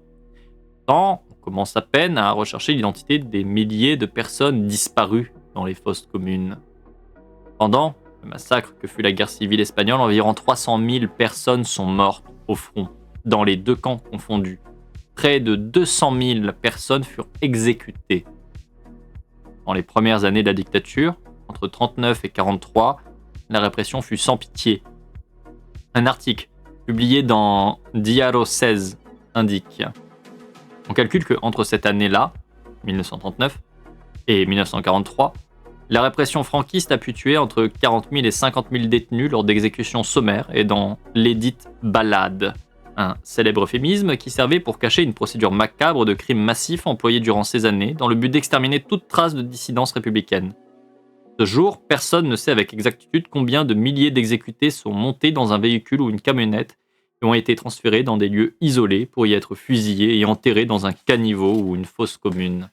Pourtant, on commence à peine à rechercher l'identité des milliers de personnes disparues dans les fosses communes. Pendant le massacre que fut la guerre civile espagnole, environ 300 000 personnes sont mortes au front, dans les deux camps confondus. Près de 200 000 personnes furent exécutées. Dans les premières années de la dictature, entre 1939 et 1943, la répression fut sans pitié. Un article publié dans Diario 16 indique: on calcule qu'entre cette année-là, 1939, et 1943, la répression franquiste a pu tuer entre 40 000 et 50 000 détenus lors d'exécutions sommaires et dans l'édite balade, un célèbre euphémisme qui servait pour cacher une procédure macabre de crimes massifs employés durant ces années dans le but d'exterminer toute trace de dissidence républicaine. Ce jour, personne ne sait avec exactitude combien de milliers d'exécutés sont montés dans un véhicule ou une camionnette et ont été transférés dans des lieux isolés pour y être fusillés et enterrés dans un caniveau ou une fosse commune.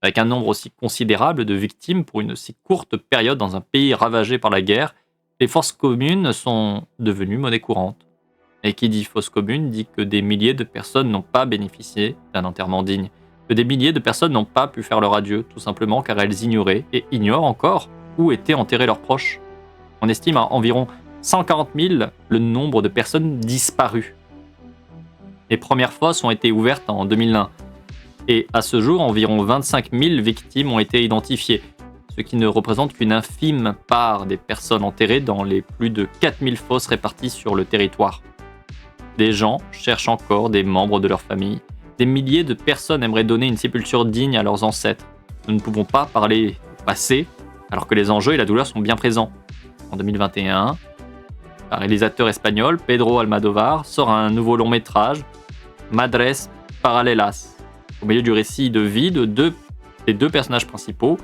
Avec un nombre aussi considérable de victimes pour une si courte période dans un pays ravagé par la guerre, les fosses communes sont devenues monnaie courante. Et qui dit fosse commune dit que des milliers de personnes n'ont pas bénéficié d'un enterrement digne, que des milliers de personnes n'ont pas pu faire leur adieu, tout simplement car elles ignoraient, et ignorent encore, où étaient enterrés leurs proches. On estime à environ 140 000 le nombre de personnes disparues. Les premières fosses ont été ouvertes en 2001, et à ce jour, environ 25 000 victimes ont été identifiées, ce qui ne représente qu'une infime part des personnes enterrées dans les plus de 4000 fosses réparties sur le territoire. Des gens cherchent encore des membres de leur famille. Des milliers de personnes aimeraient donner une sépulture digne à leurs ancêtres. Nous ne pouvons pas parler du passé, alors que les enjeux et la douleur sont bien présents. En 2021, un réalisateur espagnol, Pedro Almodóvar, sort un nouveau long métrage, Madres Paralelas. Au milieu du récit de vie des deux personnages principaux,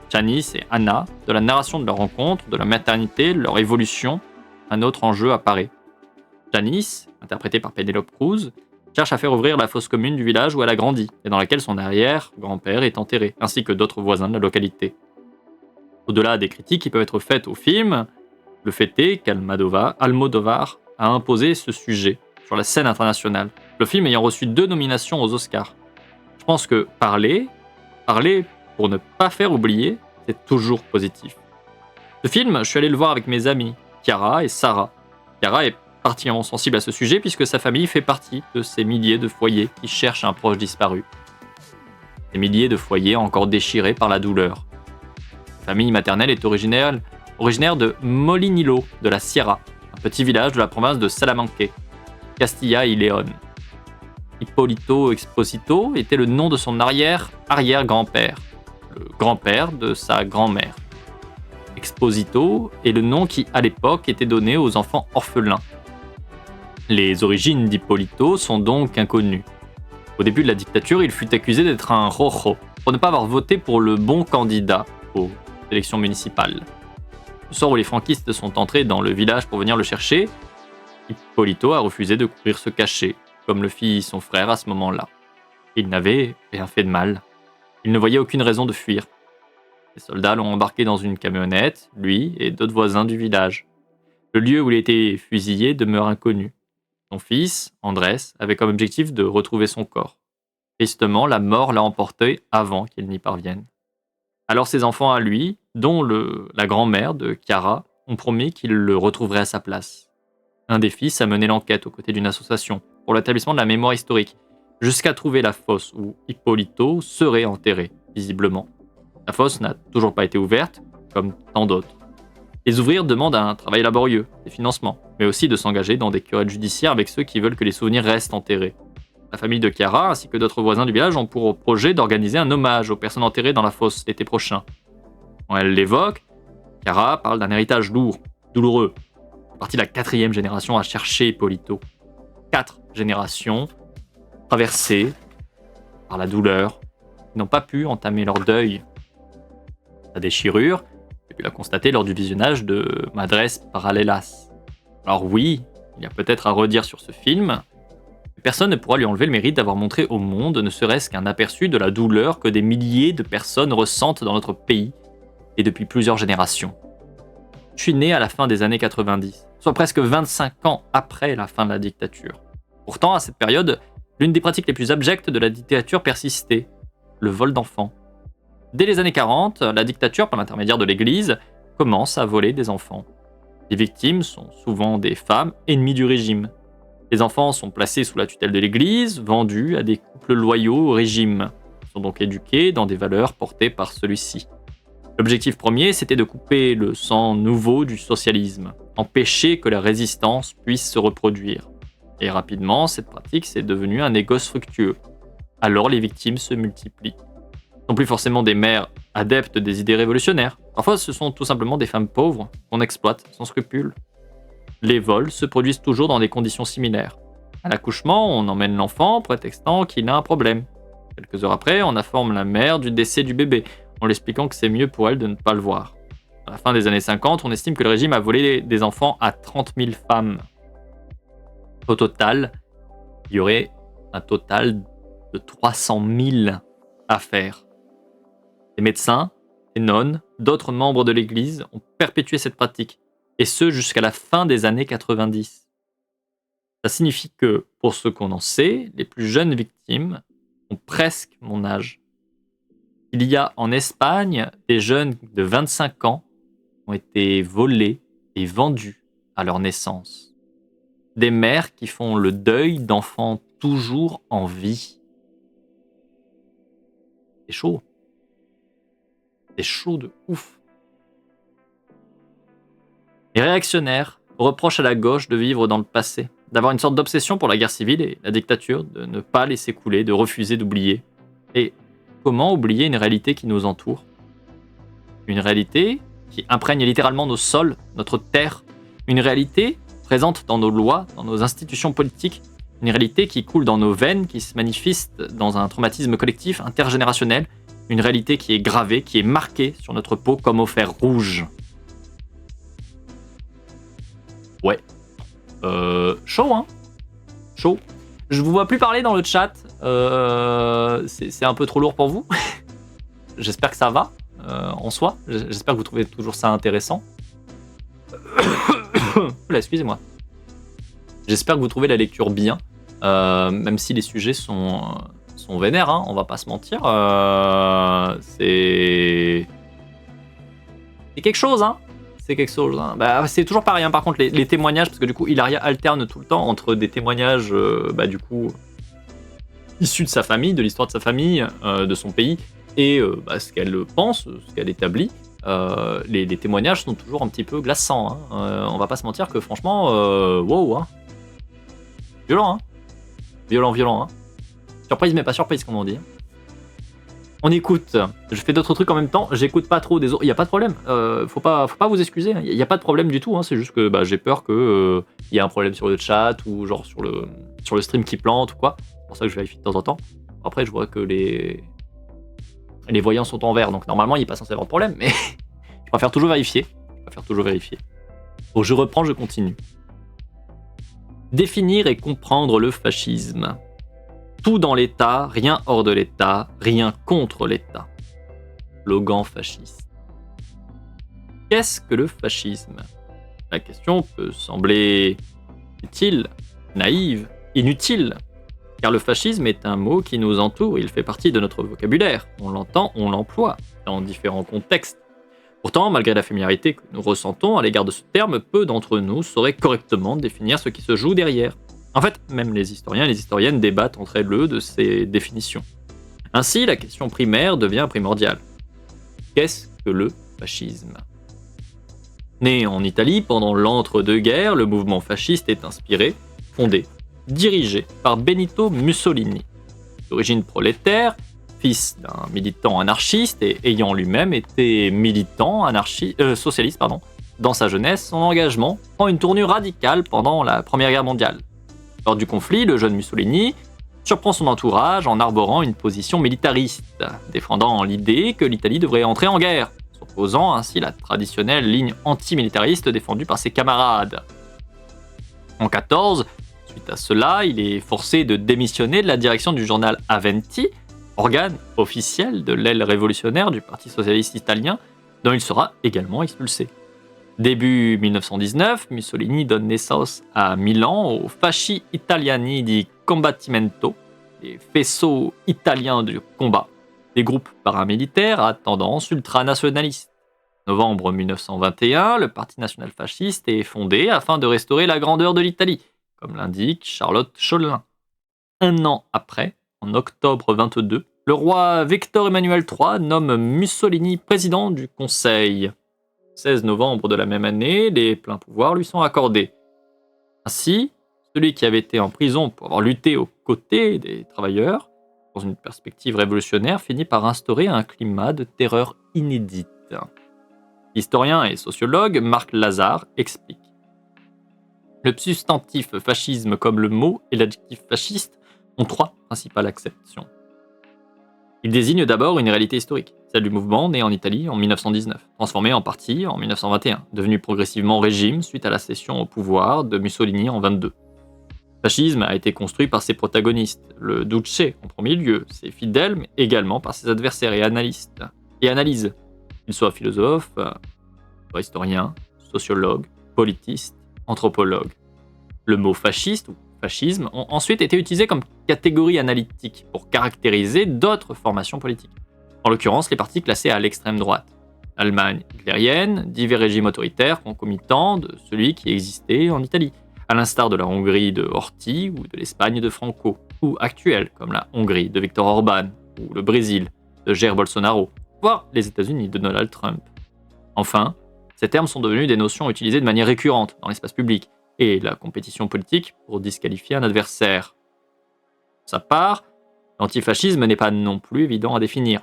Janice et Anna, de la narration de leur rencontre, de la maternité, de leur évolution, un autre enjeu apparaît. Janice, interprétée par Penélope Cruz, cherche à faire ouvrir la fosse commune du village où elle a grandi et dans laquelle son arrière-grand-père est enterré, ainsi que d'autres voisins de la localité. Au-delà des critiques qui peuvent être faites au film, le fait est qu'Almodóvar a imposé ce sujet sur la scène internationale, le film ayant reçu 2 nominations aux Oscars. Je pense que parler pour ne pas faire oublier, c'est toujours positif. Ce film, je suis allé le voir avec mes amis, Chiara et Sarah. Chiara est particulièrement sensible à ce sujet puisque sa famille fait partie de ces milliers de foyers qui cherchent un proche disparu. Ces milliers de foyers encore déchirés par la douleur. Sa famille maternelle est originaire de Molinillo, de la Sierra, un petit village de la province de Salamanque, Castilla y León. Hipólito Expósito était le nom de son arrière-grand-père, le grand-père de sa grand-mère. Expósito est le nom qui, à l'époque, était donné aux enfants orphelins. Les origines d'Hipólito sont donc inconnues. Au début de la dictature, il fut accusé d'être un rojo, pour ne pas avoir voté pour le bon candidat aux élections municipales. Le soir où les franquistes sont entrés dans le village pour venir le chercher, Hipólito a refusé de courir se cacher, comme le fit son frère à ce moment-là. Il n'avait rien fait de mal. Il ne voyait aucune raison de fuir. Les soldats l'ont embarqué dans une camionnette, lui et d'autres voisins du village. Le lieu où il a été fusillé demeure inconnu. Son fils, Andrés, avait comme objectif de retrouver son corps. Tristement, la mort l'a emporté avant qu'il n'y parvienne. Alors ses enfants à lui, dont la grand-mère de Chiara, ont promis qu'ils le retrouveraient à sa place. Un des fils a mené l'enquête aux côtés d'une association pour l'établissement de la mémoire historique, jusqu'à trouver la fosse où Hipólito serait enterré, visiblement. La fosse n'a toujours pas été ouverte, comme tant d'autres. Les ouvriers demandent un travail laborieux, des financements, mais aussi de s'engager dans des querelles judiciaires avec ceux qui veulent que les souvenirs restent enterrés. La famille de Chiara, ainsi que d'autres voisins du village, ont pour projet d'organiser un hommage aux personnes enterrées dans la fosse l'été prochain. Quand elle l'évoque, Chiara parle d'un héritage douloureux. C'est partie de la 4e génération à chercher Hipólito. 4 générations traversées par la douleur, qui n'ont pas pu entamer leur deuil. La déchirure, j'ai pu la constater lors du visionnage de Madres Paralelas. Alors oui, il y a peut-être à redire sur ce film, mais personne ne pourra lui enlever le mérite d'avoir montré au monde ne serait-ce qu'un aperçu de la douleur que des milliers de personnes ressentent dans notre pays, et depuis plusieurs générations. Je suis né à la fin des années 90, soit presque 25 ans après la fin de la dictature. Pourtant, à cette période, l'une des pratiques les plus abjectes de la dictature persistait, le vol d'enfants. Dès les années 40, la dictature, par l'intermédiaire de l'Église, commence à voler des enfants. Les victimes sont souvent des femmes ennemies du régime. Les enfants sont placés sous la tutelle de l'Église, vendus à des couples loyaux au régime. Ils sont donc éduqués dans des valeurs portées par celui-ci. L'objectif premier, c'était de couper le sang nouveau du socialisme, empêcher que la résistance puisse se reproduire. Et rapidement, cette pratique s'est devenue un négoce fructueux. Alors les victimes se multiplient. Ce ne sont plus forcément des mères adeptes des idées révolutionnaires. Parfois, ce sont tout simplement des femmes pauvres qu'on exploite sans scrupule. Les vols se produisent toujours dans des conditions similaires. À l'accouchement, on emmène l'enfant prétextant qu'il a un problème. Quelques heures après, on informe la mère du décès du bébé, en lui expliquant que c'est mieux pour elle de ne pas le voir. À la fin des années 50, on estime que le régime a volé des enfants à 30 000 femmes. Au total, il y aurait un total de 300 000 affaires. Des médecins, des nonnes, d'autres membres de l'Église ont perpétué cette pratique, et ce jusqu'à la fin des années 90. Ça signifie que, pour ce qu'on en sait, les plus jeunes victimes ont presque mon âge. Il y a en Espagne des jeunes de 25 ans qui ont été volés et vendus à leur naissance. Des mères qui font le deuil d'enfants toujours en vie. C'est chaud. C'est chaud de ouf. Les réactionnaires reprochent à la gauche de vivre dans le passé, d'avoir une sorte d'obsession pour la guerre civile et la dictature, de ne pas laisser couler, de refuser d'oublier. Et comment oublier une réalité qui nous entoure? Une réalité qui imprègne littéralement nos sols, notre terre. Une réalité présente dans nos lois, dans nos institutions politiques. Une réalité qui coule dans nos veines, qui se manifeste dans un traumatisme collectif intergénérationnel. Une réalité qui est gravée, qui est marquée sur notre peau comme au fer rouge. Ouais. Chaud, hein? Chaud. Je vous vois plus parler dans le chat. C'est un peu trop lourd pour vous. J'espère que ça va, en soi. J'espère que vous trouvez toujours ça intéressant. Oula, excusez-moi. J'espère que vous trouvez la lecture bien, même si les sujets sont vénères, hein, on va pas se mentir. C'est quelque chose, hein. C'est quelque chose. Hein. Bah, c'est toujours pareil, hein. Par contre, les témoignages, parce que du coup, Hilaria alterne tout le temps entre des témoignages, du coup, issus de sa famille, de l'histoire de sa famille, de son pays, et ce qu'elle pense, ce qu'elle établit. Les témoignages sont toujours un petit peu glaçants. Hein. On va pas se mentir que franchement, wow, hein. Violent, hein. Violent, hein. Surprise, mais pas surprise, comme on dit. On écoute. Je fais d'autres trucs en même temps. J'écoute pas trop des autres. Il y a pas de problème. Faut pas vous excuser. Il y a pas de problème du tout. Hein. C'est juste que j'ai peur que y ait un problème sur le chat ou genre sur le stream qui plante ou quoi. C'est pour ça que je vérifie de temps en temps. Après, je vois que les voyants sont en vert, donc normalement il n'est pas censé avoir de problème. Mais je préfère toujours vérifier. Donc je reprends, je continue. Définir et comprendre le fascisme. Tout dans l'État, rien hors de l'État, rien contre l'État. Slogan fasciste. Qu'est-ce que le fascisme? La question peut sembler utile, naïve, inutile, car le fascisme est un mot qui nous entoure, il fait partie de notre vocabulaire. On l'entend, on l'emploie dans différents contextes. Pourtant, malgré la familiarité que nous ressentons à l'égard de ce terme, peu d'entre nous sauraient correctement définir ce qui se joue derrière. En fait, même les historiens et les historiennes débattent entre elles de ces définitions. Ainsi, la question primaire devient primordiale. Qu'est-ce que le fascisme? Né en Italie pendant l'entre-deux-guerres, le mouvement fasciste est inspiré, fondé, dirigé par Benito Mussolini. D'origine prolétaire, fils d'un militant anarchiste et ayant lui-même été militant socialiste, dans sa jeunesse, son engagement prend une tournure radicale pendant la Première Guerre mondiale. Lors du conflit, le jeune Mussolini surprend son entourage en arborant une position militariste, défendant l'idée que l'Italie devrait entrer en guerre, s'opposant ainsi à la traditionnelle ligne antimilitariste défendue par ses camarades. En 1914, suite à cela, il est forcé de démissionner de la direction du journal Aventi, organe officiel de l'aile révolutionnaire du Parti socialiste italien, dont il sera également expulsé. Début 1919, Mussolini donne naissance à Milan aux Fasci Italiani di Combattimento, les faisceaux italiens du combat, des groupes paramilitaires à tendance ultranationaliste. Novembre 1921, le Parti national fasciste est fondé afin de restaurer la grandeur de l'Italie, comme l'indique Charlotte Cholin. Un an après, en octobre 22, le roi Victor Emmanuel III nomme Mussolini président du Conseil. 16 novembre de la même année, les pleins pouvoirs lui sont accordés. Ainsi, celui qui avait été en prison pour avoir lutté aux côtés des travailleurs, dans une perspective révolutionnaire, finit par instaurer un climat de terreur inédite. L'historien et sociologue Marc Lazare explique. Le substantif fascisme comme le mot et l'adjectif fasciste ont trois principales acceptions. Il désigne d'abord une réalité historique, celle du mouvement né en Italie en 1919, transformé en parti en 1921, devenu progressivement régime suite à la cession au pouvoir de Mussolini en 1922. Le fascisme a été construit par ses protagonistes, le Duce en premier lieu, ses fidèles, mais également par ses adversaires et analystes, et analyses, qu'ils soient philosophes, historiens, sociologues, politistes, anthropologues. Le mot fasciste ou fascisme ont ensuite été utilisés comme catégorie analytique pour caractériser d'autres formations politiques, en l'occurrence les partis classés à l'extrême droite. L'Allemagne hitlérienne, divers régimes autoritaires concomitants de celui qui existait en Italie, à l'instar de la Hongrie de Horthy ou de l'Espagne de Franco, ou actuelle comme la Hongrie de Viktor Orban ou le Brésil de Jair Bolsonaro, voire les États-Unis de Donald Trump. Enfin, ces termes sont devenus des notions utilisées de manière récurrente dans l'espace public et la compétition politique pour disqualifier un adversaire. De sa part, l'antifascisme n'est pas non plus évident à définir.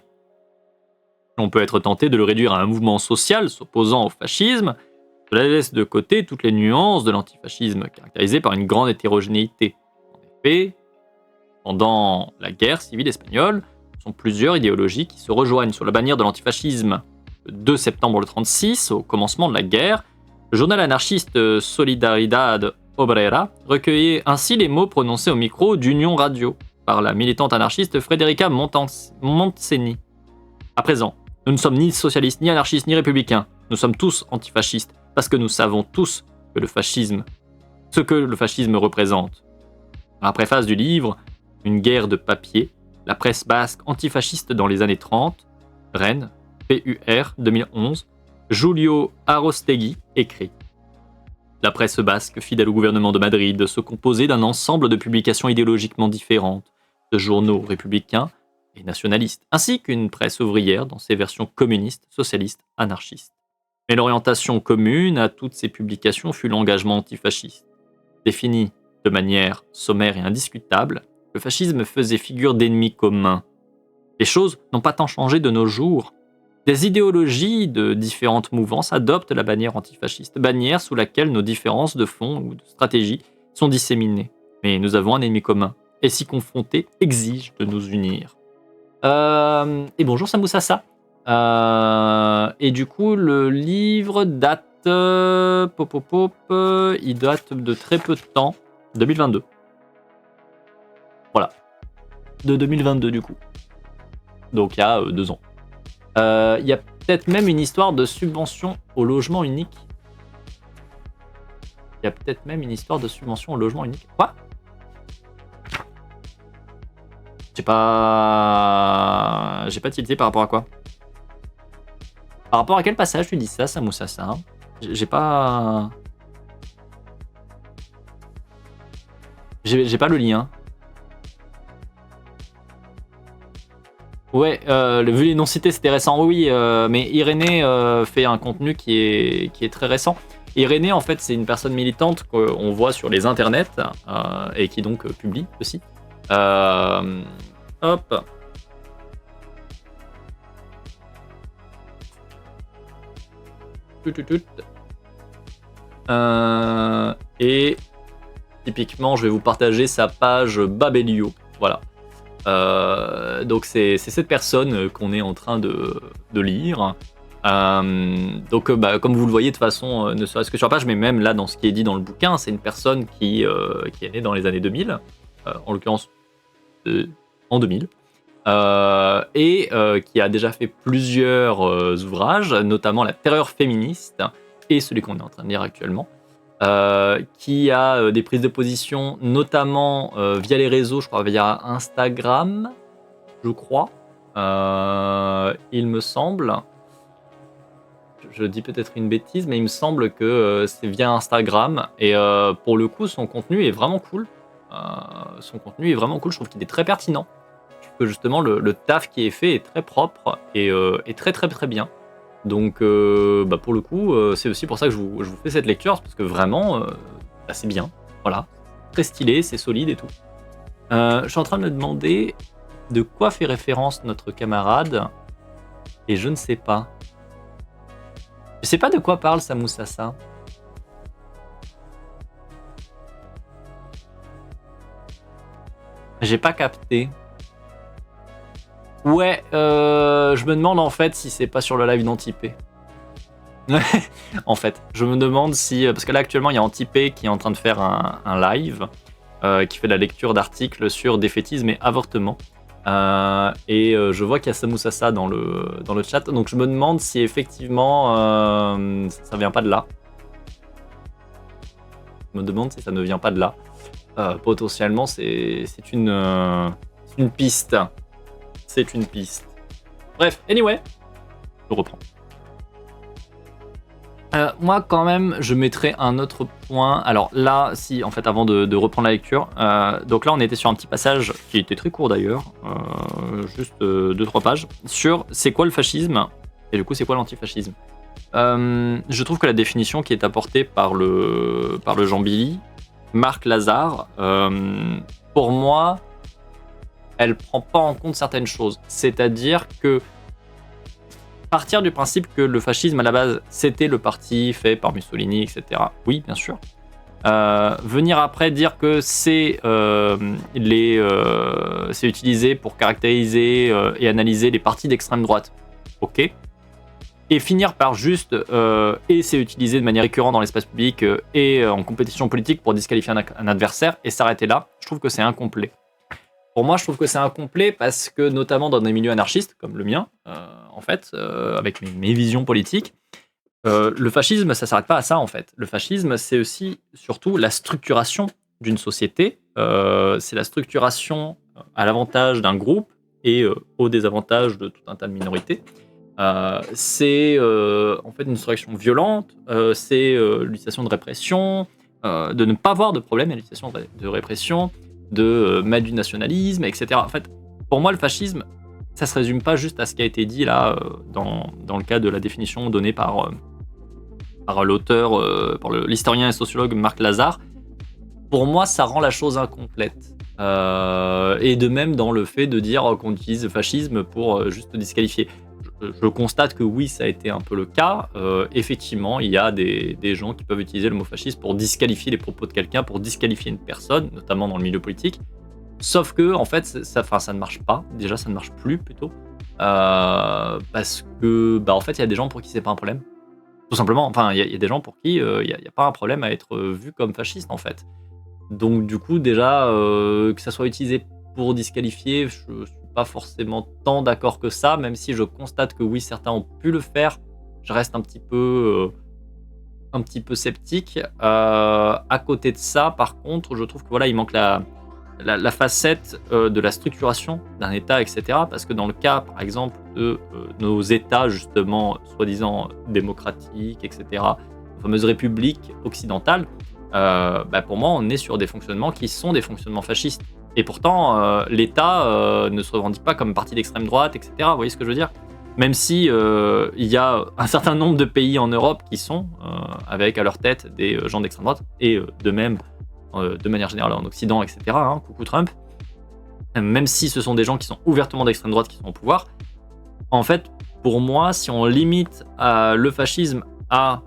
On peut être tenté de le réduire à un mouvement social s'opposant au fascisme. Cela laisse de côté toutes les nuances de l'antifascisme, caractérisé par une grande hétérogénéité. En effet, pendant la guerre civile espagnole, ce sont plusieurs idéologies qui se rejoignent sous la bannière de l'antifascisme. Le 2 septembre 1936, au commencement de la guerre, le journal anarchiste Solidaridad Obrera recueillait ainsi les mots prononcés au micro d'Union Radio par la militante anarchiste Frederica Montseny. À présent, nous ne sommes ni socialistes, ni anarchistes, ni républicains. Nous sommes tous antifascistes, parce que nous savons tous que ce que le fascisme représente. Dans la préface du livre Une guerre de papier, la presse basque antifasciste dans les années 30, Rennes, PUR 2011, Julio Arostegui écrit: La presse basque, fidèle au gouvernement de Madrid, se composait d'un ensemble de publications idéologiquement différentes, de journaux républicains et nationalistes, ainsi qu'une presse ouvrière dans ses versions communistes, socialistes, anarchistes. Mais l'orientation commune à toutes ces publications fut l'engagement antifasciste. Défini de manière sommaire et indiscutable, le fascisme faisait figure d'ennemi commun. Les choses n'ont pas tant changé de nos jours. Des idéologies de différentes mouvances adoptent la bannière antifasciste, bannière sous laquelle nos différences de fond ou de stratégie sont disséminées. Mais nous avons un ennemi commun, et s'y confronter exige de nous unir. Et bonjour Samoussassa. Et du coup, le livre date... il date de très peu de temps, 2022. Voilà. De 2022 du coup. Donc il y a 2 ans. Il y a peut-être même une histoire de subvention au logement unique. Quoi ? J'ai pas tilté par rapport à quoi ? Par rapport à quel passage tu dis ça, Samoussassa ? J'ai pas... J'ai pas le lien. Ouais, vu les non-cités, c'était récent, oui, mais Irénée fait un contenu qui est très récent. Irénée, en fait, c'est une personne militante qu'on voit sur les internets et qui donc publie aussi. Hop. Et typiquement, je vais vous partager sa page Babelio. Voilà. Donc c'est cette personne qu'on est en train de lire. Donc comme vous le voyez de façon, ne serait-ce que sur la page, mais même là dans ce qui est dit dans le bouquin, c'est une personne qui est née dans les années 2000, en l'occurrence en 2000, et qui a déjà fait plusieurs ouvrages, notamment La Terreur féministe et celui qu'on est en train de lire actuellement. Qui a des prises de position notamment via les réseaux, je crois via Instagram, il me semble. Je dis peut-être une bêtise, mais il me semble que c'est via Instagram. Et pour le coup, son contenu est vraiment cool. Je trouve qu'il est très pertinent. Je trouve que justement, le taf qui est fait est très propre et très très très bien. Donc pour le coup, c'est aussi pour ça que je vous fais cette lecture, parce que vraiment, c'est bien. Voilà. Très stylé, c'est solide et tout. Je suis en train de me demander de quoi fait référence notre camarade. Et je ne sais pas. Je sais pas de quoi parle Samoussassa. J'ai pas capté. Ouais, je me demande en fait si c'est pas sur le live d'Antipé. En fait, je me demande si... Parce que là actuellement il y a Antipé qui est en train de faire un live qui fait de la lecture d'articles sur défaitisme et avortement. Et je vois qu'il y a Samoussassa dans le chat, donc je me demande si effectivement ça vient pas de là. Je me demande si ça ne vient pas de là. Potentiellement c'est une piste. C'est une piste. Bref, anyway, je reprends. Moi, quand même, je mettrais un autre point. Alors là, si, en fait, avant de reprendre la lecture, donc là, on était sur un petit passage qui était très court d'ailleurs, juste 2-3 pages, sur c'est quoi le fascisme et du coup, c'est quoi l'antifascisme. Je trouve que la définition qui est apportée par le Jean Billy, Marc Lazare, pour moi, elle prend pas en compte certaines choses. C'est-à-dire que partir du principe que le fascisme, à la base, c'était le parti fait par Mussolini, etc. Oui, bien sûr. Venir après dire que c'est utilisé pour caractériser et analyser les partis d'extrême droite. Ok. Et finir par juste et c'est utilisé de manière récurrente dans l'espace public et en compétition politique pour disqualifier un adversaire et s'arrêter là, je trouve que c'est incomplet. Pour moi, je trouve que c'est incomplet parce que, notamment dans des milieux anarchistes, comme le mien, en fait, avec mes visions politiques, le fascisme, ça s'arrête pas à ça, en fait. Le fascisme, c'est aussi, surtout, la structuration d'une société. C'est la structuration à l'avantage d'un groupe et au désavantage de tout un tas de minorités. C'est en fait une structuration violente, c'est l'utilisation de répression, de ne pas avoir de problème à l'utilisation de répression, de mal du nationalisme, etc. En fait, pour moi, le fascisme, ça se résume pas juste à ce qui a été dit là dans le cas de la définition donnée par l'auteur, par l'historien et sociologue Marc Lazare. Pour moi, ça rend la chose incomplète. Et de même dans le fait de dire qu'on utilise le fascisme pour juste disqualifier. Je constate que oui, ça a été un peu le cas. Effectivement, il y a des gens qui peuvent utiliser le mot fasciste pour disqualifier les propos de quelqu'un, pour disqualifier une personne, notamment dans le milieu politique. Sauf que, en fait, ça ne marche pas. Déjà, ça ne marche plus, plutôt. Parce que, en fait, il y a des gens pour qui c'est pas un problème. Tout simplement. Enfin, il y a des gens pour qui il n'y a pas un problème à être vu comme fasciste, en fait. Donc, du coup, déjà, que ça soit utilisé pour disqualifier, je suis pas forcément tant d'accord que ça, même si je constate que oui, certains ont pu le faire. Je reste un petit peu sceptique. À côté de ça, par contre, je trouve que voilà, il manque la facette de la structuration d'un État, etc. Parce que dans le cas, par exemple, de nos États, justement, soi-disant démocratiques, etc., les fameuses républiques occidentales, pour moi, on est sur des fonctionnements qui sont des fonctionnements fascistes. Et pourtant, l'État ne se revendique pas comme parti d'extrême droite, etc. Vous voyez ce que je veux dire ? Même si il y a un certain nombre de pays en Europe qui sont, avec à leur tête des gens d'extrême droite, et de même, de manière générale en Occident, etc. Coucou Trump. Même si ce sont des gens qui sont ouvertement d'extrême droite qui sont au pouvoir, en fait, pour moi, si on limite le fascisme à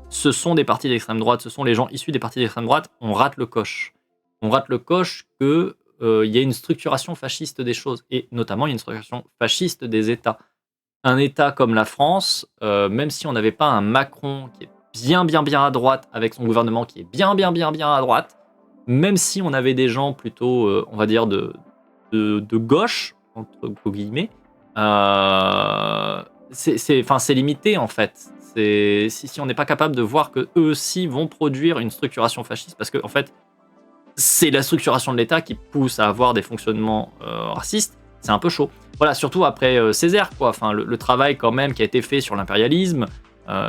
ce sont des partis d'extrême droite, ce sont les gens issus des partis d'extrême droite, on rate le coche. On rate le coche que il y a une structuration fasciste des choses, et notamment il y a une structuration fasciste des États. Un État comme la France, même si on n'avait pas un Macron qui est bien à droite, avec son gouvernement qui est bien à droite, même si on avait des gens plutôt, on va dire, de gauche, entre guillemets, c'est limité en fait. Si on n'est pas capable de voir que eux aussi vont produire une structuration fasciste, parce que en fait, c'est la structuration de l'État qui pousse à avoir des fonctionnements racistes, c'est un peu chaud. Voilà, surtout après Césaire, quoi. Enfin, le travail quand même qui a été fait sur l'impérialisme,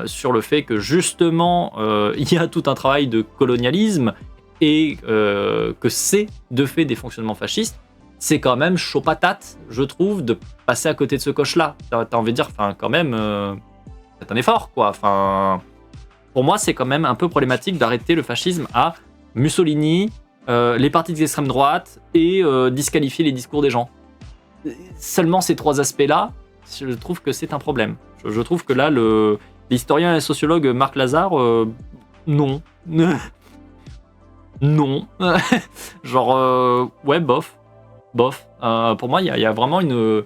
sur le fait que justement, il y a tout un travail de colonialisme et que c'est de fait des fonctionnements fascistes, c'est quand même chaud patate, je trouve, de passer à côté de ce coche-là. T'as envie de dire, enfin, quand même, c'est un effort, quoi. Enfin, pour moi, c'est quand même un peu problématique d'arrêter le fascisme à Mussolini, les partis d'extrême droite et disqualifier les discours des gens. Seulement ces trois aspects-là, je trouve que c'est un problème. Je trouve que là, l'historien et sociologue Marc Lazare, non. Non. Genre, ouais, bof. Pour moi, il y a vraiment une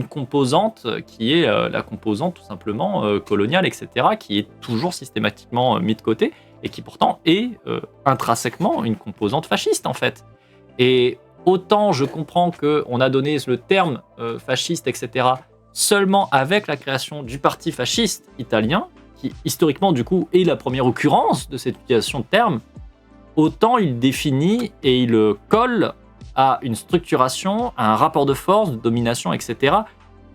composante qui est la composante tout simplement coloniale, etc., qui est toujours systématiquement mise de côté et qui pourtant est intrinsèquement une composante fasciste en fait. Et autant je comprends qu'on a donné le terme fasciste, etc., seulement avec la création du parti fasciste italien, qui historiquement du coup est la première occurrence de cette utilisation de terme, autant il définit et il colle à une structuration, à un rapport de force, de domination, etc.,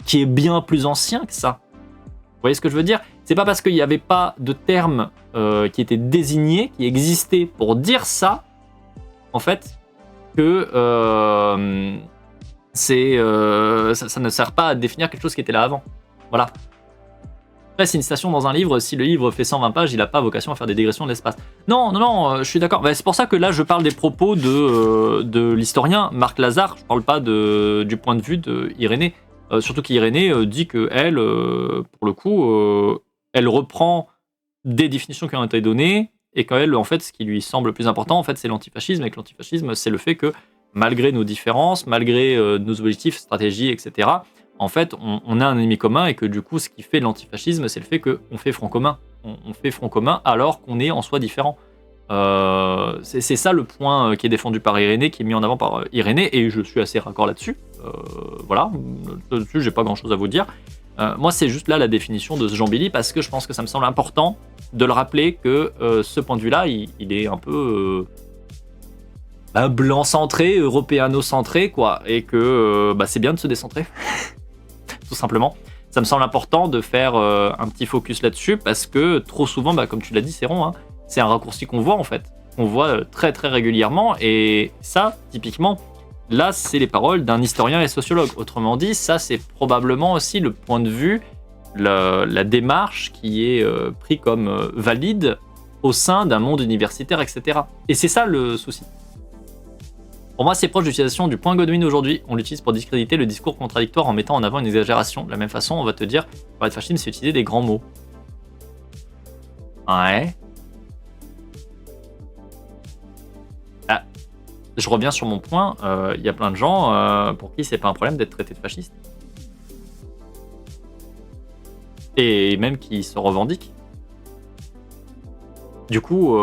qui est bien plus ancien que ça. Vous voyez ce que je veux dire ? C'est pas parce qu'il n'y avait pas de terme qui était désigné, qui existait pour dire ça, en fait, que ça ne sert pas à définir quelque chose qui était là avant. Voilà. Après, c'est une citation dans un livre. Si le livre fait 120 pages, il n'a pas vocation à faire des digressions de l'espace. Non, je suis d'accord. Bah, c'est pour ça que là, je parle des propos de l'historien Marc Lazare. Je parle pas du point de vue d'Irénée. Surtout qu'Irénée dit que elle, pour le coup, elle reprend des définitions qui ont été données et qu'elle, en fait, ce qui lui semble le plus important, en fait, c'est l'antifascisme. Et que l'antifascisme, c'est le fait que malgré nos différences, malgré nos objectifs, stratégies, etc., en fait, on a un ennemi commun et que du coup, ce qui fait l'antifascisme, c'est le fait qu'on fait front commun. On fait front commun alors qu'on est en soi différent. C'est ça le point qui est défendu par Irénée, qui est mis en avant par Irénée, et je suis assez raccord là-dessus. Voilà, là-dessus, j'ai pas grand-chose à vous dire. Moi, c'est juste là la définition de ce Jean Billy, parce que je pense que ça me semble important de le rappeler que ce point de vue-là, il est un peu blanc-centré, européano-centré, quoi, et que c'est bien de se décentrer. Tout simplement. Ça me semble important de faire un petit focus là-dessus parce que trop souvent, comme tu l'as dit, c'est rond, hein, c'est un raccourci qu'on voit en fait. On voit très très régulièrement et ça, typiquement, là, c'est les paroles d'un historien et sociologue. Autrement dit, ça, c'est probablement aussi le point de vue, la démarche qui est pris comme valide au sein d'un monde universitaire, etc. Et c'est ça le souci. Pour moi, c'est proche de l'utilisation du point Godwin aujourd'hui. On l'utilise pour discréditer le discours contradictoire en mettant en avant une exagération. De la même façon, on va te dire, pour être fascisme, c'est utiliser des grands mots. Ouais. Je reviens sur mon point. Il y a plein de gens pour qui c'est pas un problème d'être traité de fasciste. Et même qui se revendiquent. Du coup,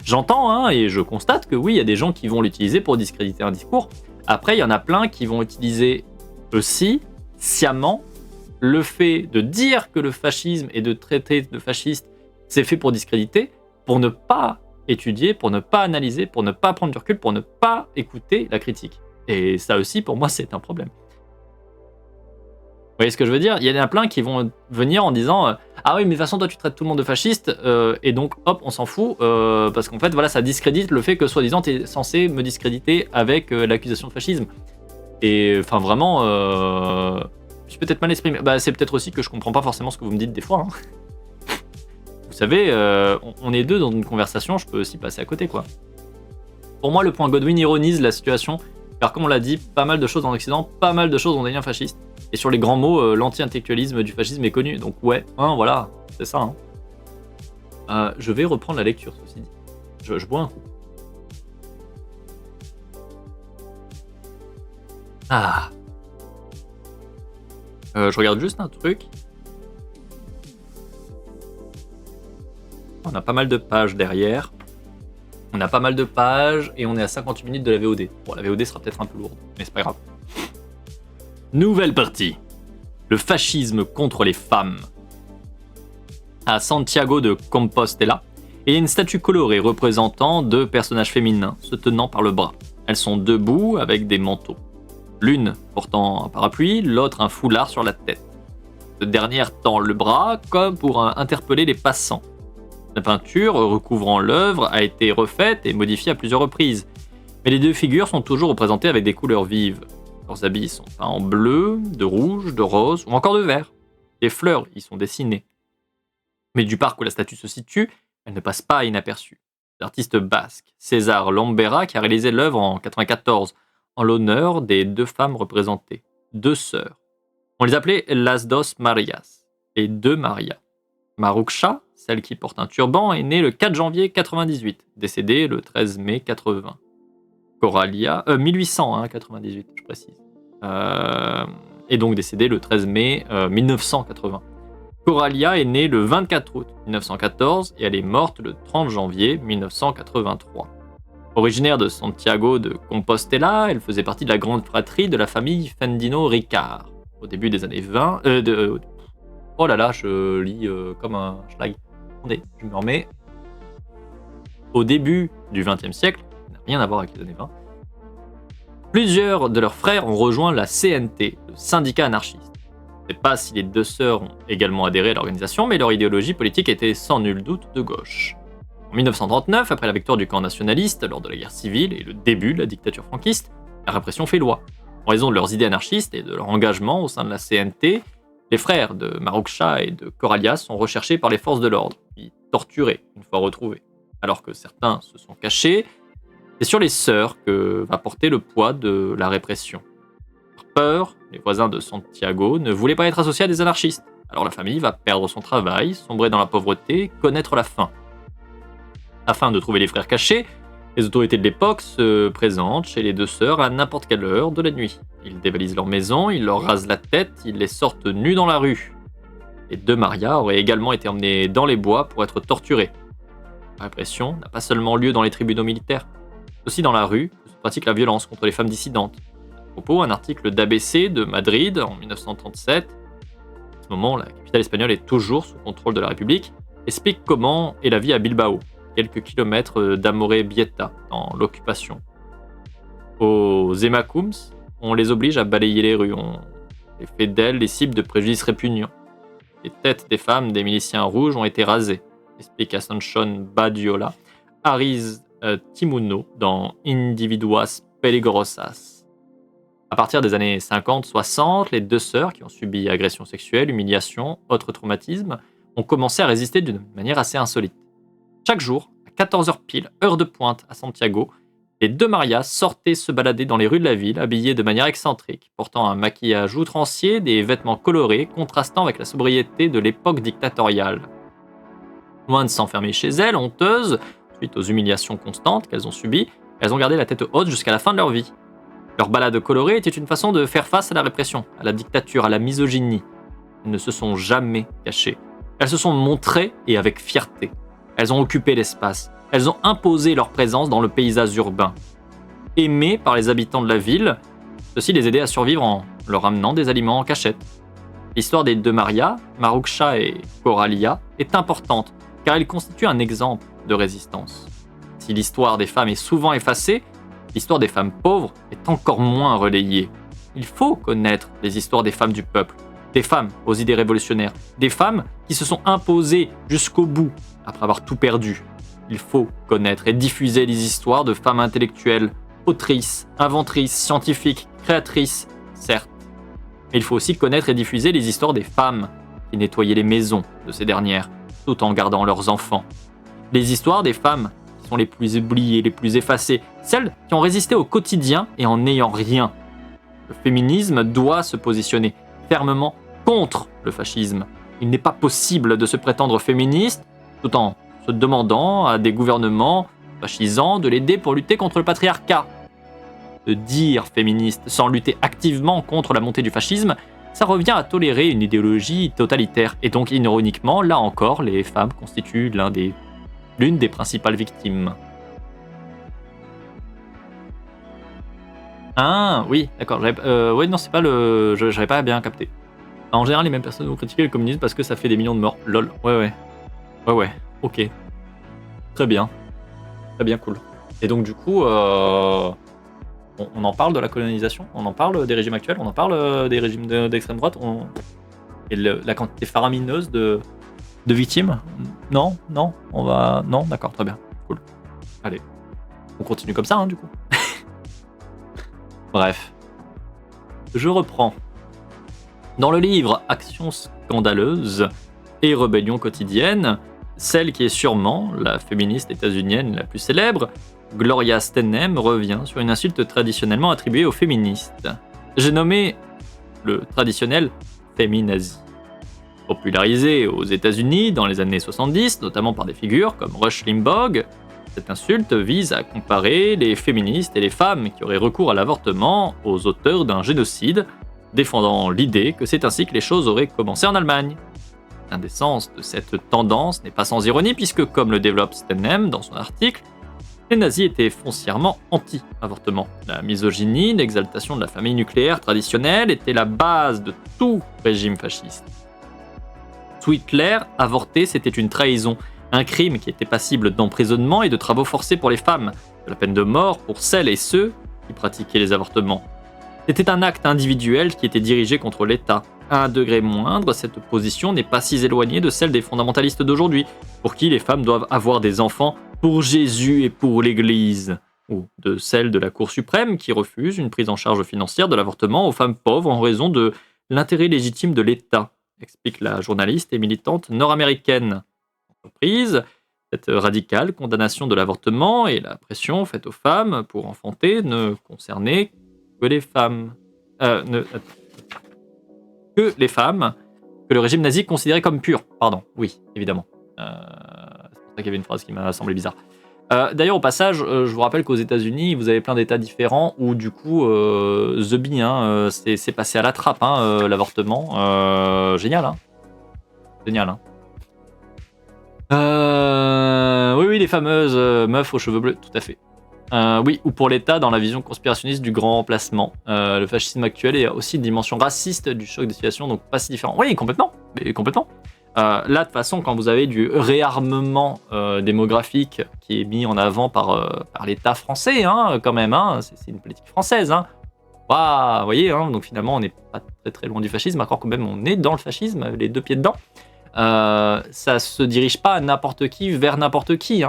j'entends et je constate que oui, il y a des gens qui vont l'utiliser pour discréditer un discours. Après, il y en a plein qui vont utiliser aussi, sciemment, le fait de dire que le fascisme et de traiter de fasciste, c'est fait pour discréditer, pour ne pas étudier, pour ne pas analyser, pour ne pas prendre du recul, pour ne pas écouter la critique. Et ça aussi, pour moi, c'est un problème. Vous voyez ce que je veux dire? Il y en a plein qui vont venir en disant ah oui, mais de toute façon, toi, tu traites tout le monde de fasciste, et donc, hop, on s'en fout, parce qu'en fait, voilà, ça discrédite le fait que, soi-disant, tu es censé me discréditer avec l'accusation de fascisme. Et, enfin, vraiment, je suis peut-être mal exprimé. C'est peut-être aussi que je comprends pas forcément ce que vous me dites des fois. Hein. Vous savez, on est deux dans une conversation, je peux aussi passer à côté, quoi. Pour moi, le point Godwin ironise la situation, car comme on l'a dit, pas mal de choses en Occident, pas mal de choses ont des liens fascistes. Et sur les grands mots, l'anti-intellectualisme du fascisme est connu. Donc ouais, voilà, c'est ça. Je vais reprendre la lecture, ceci dit. Je bois un coup. Je regarde juste un truc. On a pas mal de pages derrière. On a pas mal de pages et on est à 58 minutes de la VOD. Bon, la VOD sera peut-être un peu lourde, mais c'est pas grave. Nouvelle partie. Le fascisme contre les femmes. À Santiago de Compostela, il y a une statue colorée représentant deux personnages féminins se tenant par le bras. Elles sont debout avec des manteaux. L'une portant un parapluie, l'autre un foulard sur la tête. Cette dernière tend le bras comme pour interpeller les passants. La peinture recouvrant l'œuvre a été refaite et modifiée à plusieurs reprises. Mais les deux figures sont toujours représentées avec des couleurs vives. Leurs habits sont peints en bleu, de rouge, de rose ou encore de vert. Des fleurs y sont dessinées. Mais du parc où la statue se situe, elle ne passe pas inaperçue. L'artiste basque César Lambera qui a réalisé l'œuvre en 1994 en l'honneur des deux femmes représentées, deux sœurs. On les appelait Las dos Marias, les deux Maria. Maruksha, celle qui porte un turban, est née le 4 janvier 98, décédée le 13 mai 80. Coralia, 1898, je précise. Et donc décédée le 13 mai 1980. Coralia est née le 24 août 1914 et elle est morte le 30 janvier 1983. Originaire de Santiago de Compostela, elle faisait partie de la grande fratrie de la famille Fendino Ricard. Au début des années 20... oh là là, je lis comme un schlag. Attendez, je me remets. Au début du XXe siècle, ça n'a rien à voir avec les années 20, Plusieurs de leurs frères ont rejoint la CNT, le syndicat anarchiste. Je ne sais pas si les deux sœurs ont également adhéré à l'organisation, mais leur idéologie politique était sans nul doute de gauche. En 1939, après la victoire du camp nationaliste lors de la guerre civile et le début de la dictature franquiste, la répression fait loi. En raison de leurs idées anarchistes et de leur engagement au sein de la CNT, les frères de Marouksha et de Coralia sont recherchés par les forces de l'ordre, puis torturés une fois retrouvés. Alors que certains se sont cachés, c'est sur les sœurs que va porter le poids de la répression. Par peur, les voisins de Santiago ne voulaient pas être associés à des anarchistes. Alors la famille va perdre son travail, sombrer dans la pauvreté, connaître la faim. Afin de trouver les frères cachés, les autorités de l'époque se présentent chez les deux sœurs à n'importe quelle heure de la nuit. Ils dévalisent leur maison, ils leur rasent la tête, ils les sortent nus dans la rue. Les deux Maria auraient également été emmenés dans les bois pour être torturés. La répression n'a pas seulement lieu dans les tribunaux militaires, c'est aussi dans la rue que se pratique la violence contre les femmes dissidentes. À ce propos, un article d'ABC de Madrid en 1937, à ce moment la capitale espagnole est toujours sous contrôle de la République, explique comment est la vie à Bilbao, quelques kilomètres d'Amorebieta, dans l'occupation. Aux Emacums, on les oblige à balayer les rues, on les fait d'elles les cibles de préjudices répugnants. Les têtes des femmes des miliciens rouges ont été rasées, explique Ascension Badiola, Ariz Timuno dans Individuas Peligrosas. À partir des années 50-60, les deux sœurs qui ont subi agressions sexuelles, humiliations, autres traumatismes, ont commencé à résister d'une manière assez insolite. Chaque jour, à 14h pile, heure de pointe à Santiago, les deux Marias sortaient se balader dans les rues de la ville, habillées de manière excentrique, portant un maquillage outrancier, des vêtements colorés, contrastant avec la sobriété de l'époque dictatoriale. Loin de s'enfermer chez elles, honteuses, suite aux humiliations constantes qu'elles ont subies, elles ont gardé la tête haute jusqu'à la fin de leur vie. Leur balade colorée était une façon de faire face à la répression, à la dictature, à la misogynie. Elles ne se sont jamais cachées. Elles se sont montrées et avec fierté. Elles ont occupé l'espace. Elles ont imposé leur présence dans le paysage urbain. Aimées par les habitants de la ville, ceci les aidait à survivre en leur amenant des aliments en cachette. L'histoire des deux Maria, Marouksha et Coralia, est importante car elle constitue un exemple de résistance. Si l'histoire des femmes est souvent effacée, l'histoire des femmes pauvres est encore moins relayée. Il faut connaître les histoires des femmes du peuple, des femmes aux idées révolutionnaires, des femmes qui se sont imposées jusqu'au bout après avoir tout perdu. Il faut connaître et diffuser les histoires de femmes intellectuelles, autrices, inventrices, scientifiques, créatrices, certes. Mais il faut aussi connaître et diffuser les histoires des femmes qui nettoyaient les maisons de ces dernières, tout en gardant leurs enfants. Les histoires des femmes qui sont les plus oubliées, les plus effacées, celles qui ont résisté au quotidien et en n'ayant rien. Le féminisme doit se positionner fermement contre le fascisme. Il n'est pas possible de se prétendre féministe tout en se demandant à des gouvernements fascisants de l'aider pour lutter contre le patriarcat. De dire féministe sans lutter activement contre la montée du fascisme, ça revient à tolérer une idéologie totalitaire. Et donc, ironiquement, là encore, les femmes constituent l'une des principales victimes. Ah, oui, d'accord. Oui, non, c'est pas le... J'avais pas bien capté. En général, les mêmes personnes vont critiquer le communisme parce que ça fait des millions de morts. Lol. Ouais. Ok. Très bien, cool. Et donc, du coup, on en parle de la colonisation, on en parle des régimes actuels, on en parle des régimes d'extrême droite, et la quantité faramineuse de victimes. Non, d'accord, très bien, cool. Allez, on continue comme ça, hein, du coup. Bref, je reprends. Dans le livre Actions scandaleuses et rébellions quotidiennes, celle qui est sûrement la féministe états-unienne la plus célèbre, Gloria Steinem, revient sur une insulte traditionnellement attribuée aux féministes. J'ai nommé le traditionnel féminazi. Popularisé aux États-Unis dans les années 70, notamment par des figures comme Rush Limbaugh, cette insulte vise à comparer les féministes et les femmes qui auraient recours à l'avortement aux auteurs d'un génocide, défendant l'idée que c'est ainsi que les choses auraient commencé en Allemagne. L'indécence de cette tendance n'est pas sans ironie puisque, comme le développe Steinem dans son article, les nazis étaient foncièrement anti-avortement. La misogynie, l'exaltation de la famille nucléaire traditionnelle était la base de tout régime fasciste. Sous Hitler, avorter c'était une trahison, un crime qui était passible d'emprisonnement et de travaux forcés pour les femmes, de la peine de mort pour celles et ceux qui pratiquaient les avortements. C'était un acte individuel qui était dirigé contre l'État. À un degré moindre, cette position n'est pas si éloignée de celle des fondamentalistes d'aujourd'hui, pour qui les femmes doivent avoir des enfants pour Jésus et pour l'Église, ou de celle de la Cour suprême qui refuse une prise en charge financière de l'avortement aux femmes pauvres en raison de l'intérêt légitime de l'État, explique la journaliste et militante nord-américaine. Entreprise, cette radicale condamnation de l'avortement et la pression faite aux femmes pour enfanter ne concernaient que les femmes. Que les femmes, que le régime nazi considérait comme pures. Pardon, oui, évidemment. C'est pour ça qu'il y avait une phrase qui m'a semblé bizarre. D'ailleurs, au passage, je vous rappelle qu'aux États-Unis, vous avez plein d'États différents où, du coup, The Bee, c'est passé à la trappe, l'avortement. Génial, hein. Génial, hein. Oui, les fameuses meufs aux cheveux bleus, tout à fait. Oui, ou pour l'État dans la vision conspirationniste du grand remplacement. Le fascisme actuel est aussi une dimension raciste du choc des situations, donc pas si différent. Oui, complètement. Mais complètement. Là, de toute façon, quand vous avez du réarmement démographique qui est mis en avant par l'État français, quand même, c'est une politique française. Bah, vous voyez, donc finalement, on n'est pas très très loin du fascisme, encore quand même, on est dans le fascisme, les deux pieds dedans. Ça se dirige pas à n'importe qui vers n'importe qui.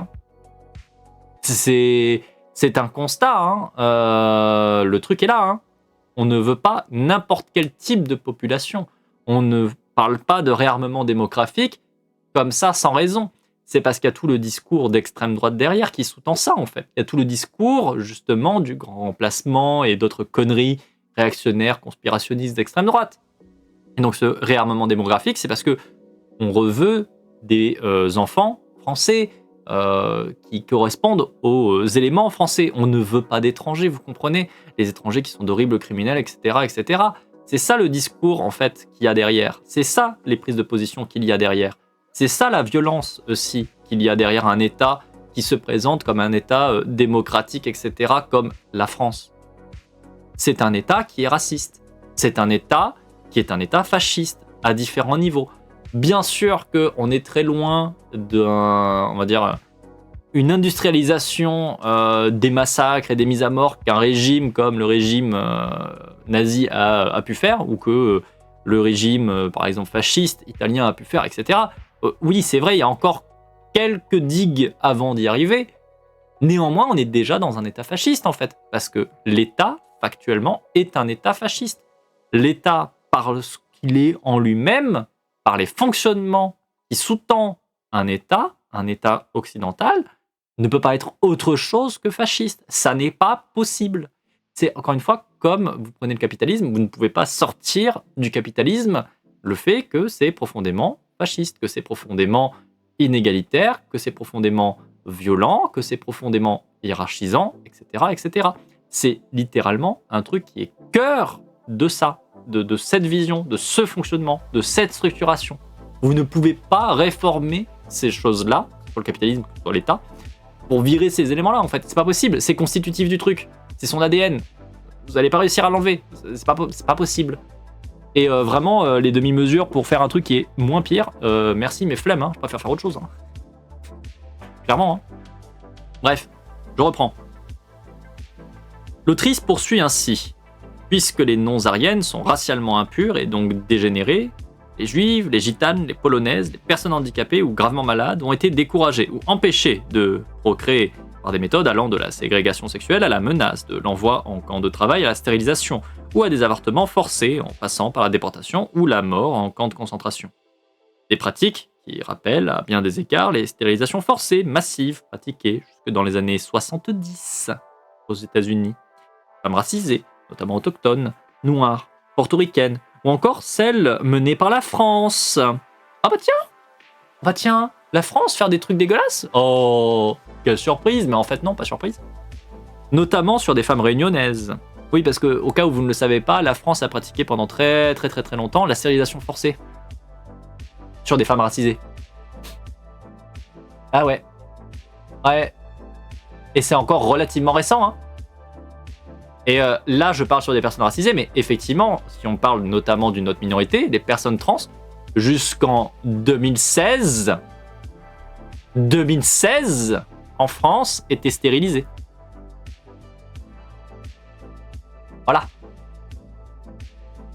C'est un constat. Le truc est là. On ne veut pas n'importe quel type de population. On ne parle pas de réarmement démographique comme ça sans raison. C'est parce qu'il y a tout le discours d'extrême droite derrière qui sous-tend ça, en fait. Il y a tout le discours, justement, du grand remplacement et d'autres conneries réactionnaires, conspirationnistes d'extrême droite. Et donc, ce réarmement démographique, c'est parce que on veut des enfants français qui correspondent aux éléments français. On ne veut pas d'étrangers, vous comprenez? Les étrangers qui sont d'horribles criminels, etc., etc. C'est ça le discours, en fait, qu'il y a derrière. C'est ça les prises de position qu'il y a derrière. C'est ça la violence aussi qu'il y a derrière un État qui se présente comme un État démocratique, etc., comme la France. C'est un État qui est raciste. C'est un État qui est un État fasciste à différents niveaux. Bien sûr qu'on est très loin on va dire, une industrialisation des massacres et des mises à mort qu'un régime comme le régime nazi a pu faire, ou que le régime, par exemple, fasciste italien a pu faire, etc. Oui, c'est vrai, il y a encore quelques digues avant d'y arriver. Néanmoins, on est déjà dans un État fasciste, en fait, parce que l'État, factuellement, est un État fasciste. L'État, par ce qu'il est en lui-même, par les fonctionnements qui sous-tend un État occidental, ne peut pas être autre chose que fasciste. Ça n'est pas possible. C'est, encore une fois, comme vous prenez le capitalisme, vous ne pouvez pas sortir du capitalisme le fait que c'est profondément fasciste, que c'est profondément inégalitaire, que c'est profondément violent, que c'est profondément hiérarchisant, etc., etc. C'est littéralement un truc qui est cœur de ça, de cette vision, de ce fonctionnement, de cette structuration. Vous ne pouvez pas réformer ces choses-là, sur le capitalisme, sur l'État, pour virer ces éléments-là, en fait. C'est pas possible, c'est constitutif du truc, c'est son ADN. Vous n'allez pas réussir à l'enlever, c'est pas possible. Et vraiment, les demi-mesures pour faire un truc qui est moins pire, merci, mais flemme, je préfère faire autre chose. Clairement. Bref, je reprends. L'autrice poursuit ainsi. Puisque les non-ariennes sont racialement impures et donc dégénérées, les juives, les gitanes, les polonaises, les personnes handicapées ou gravement malades ont été découragées ou empêchées de procréer par des méthodes allant de la ségrégation sexuelle à la menace, de l'envoi en camp de travail à la stérilisation, ou à des avortements forcés en passant par la déportation ou la mort en camp de concentration. Des pratiques qui rappellent à bien des égards les stérilisations forcées massives pratiquées jusque dans les années 70 aux États-Unis. Femmes racisées, notamment autochtones, noires, portoricaines, ou encore celles menées par la France. Ah bah tiens, la France faire des trucs dégueulasses? Oh, quelle surprise, mais en fait non, pas surprise. Notamment sur des femmes réunionnaises. Oui, parce que au cas où vous ne le savez pas, la France a pratiqué pendant très longtemps la stérilisation forcée. Sur des femmes racisées. Ah ouais. Ouais. Et c'est encore relativement récent, Et là, je parle sur des personnes racisées, mais effectivement, si on parle notamment d'une autre minorité, les personnes trans, jusqu'en 2016, en France, étaient stérilisées. Voilà.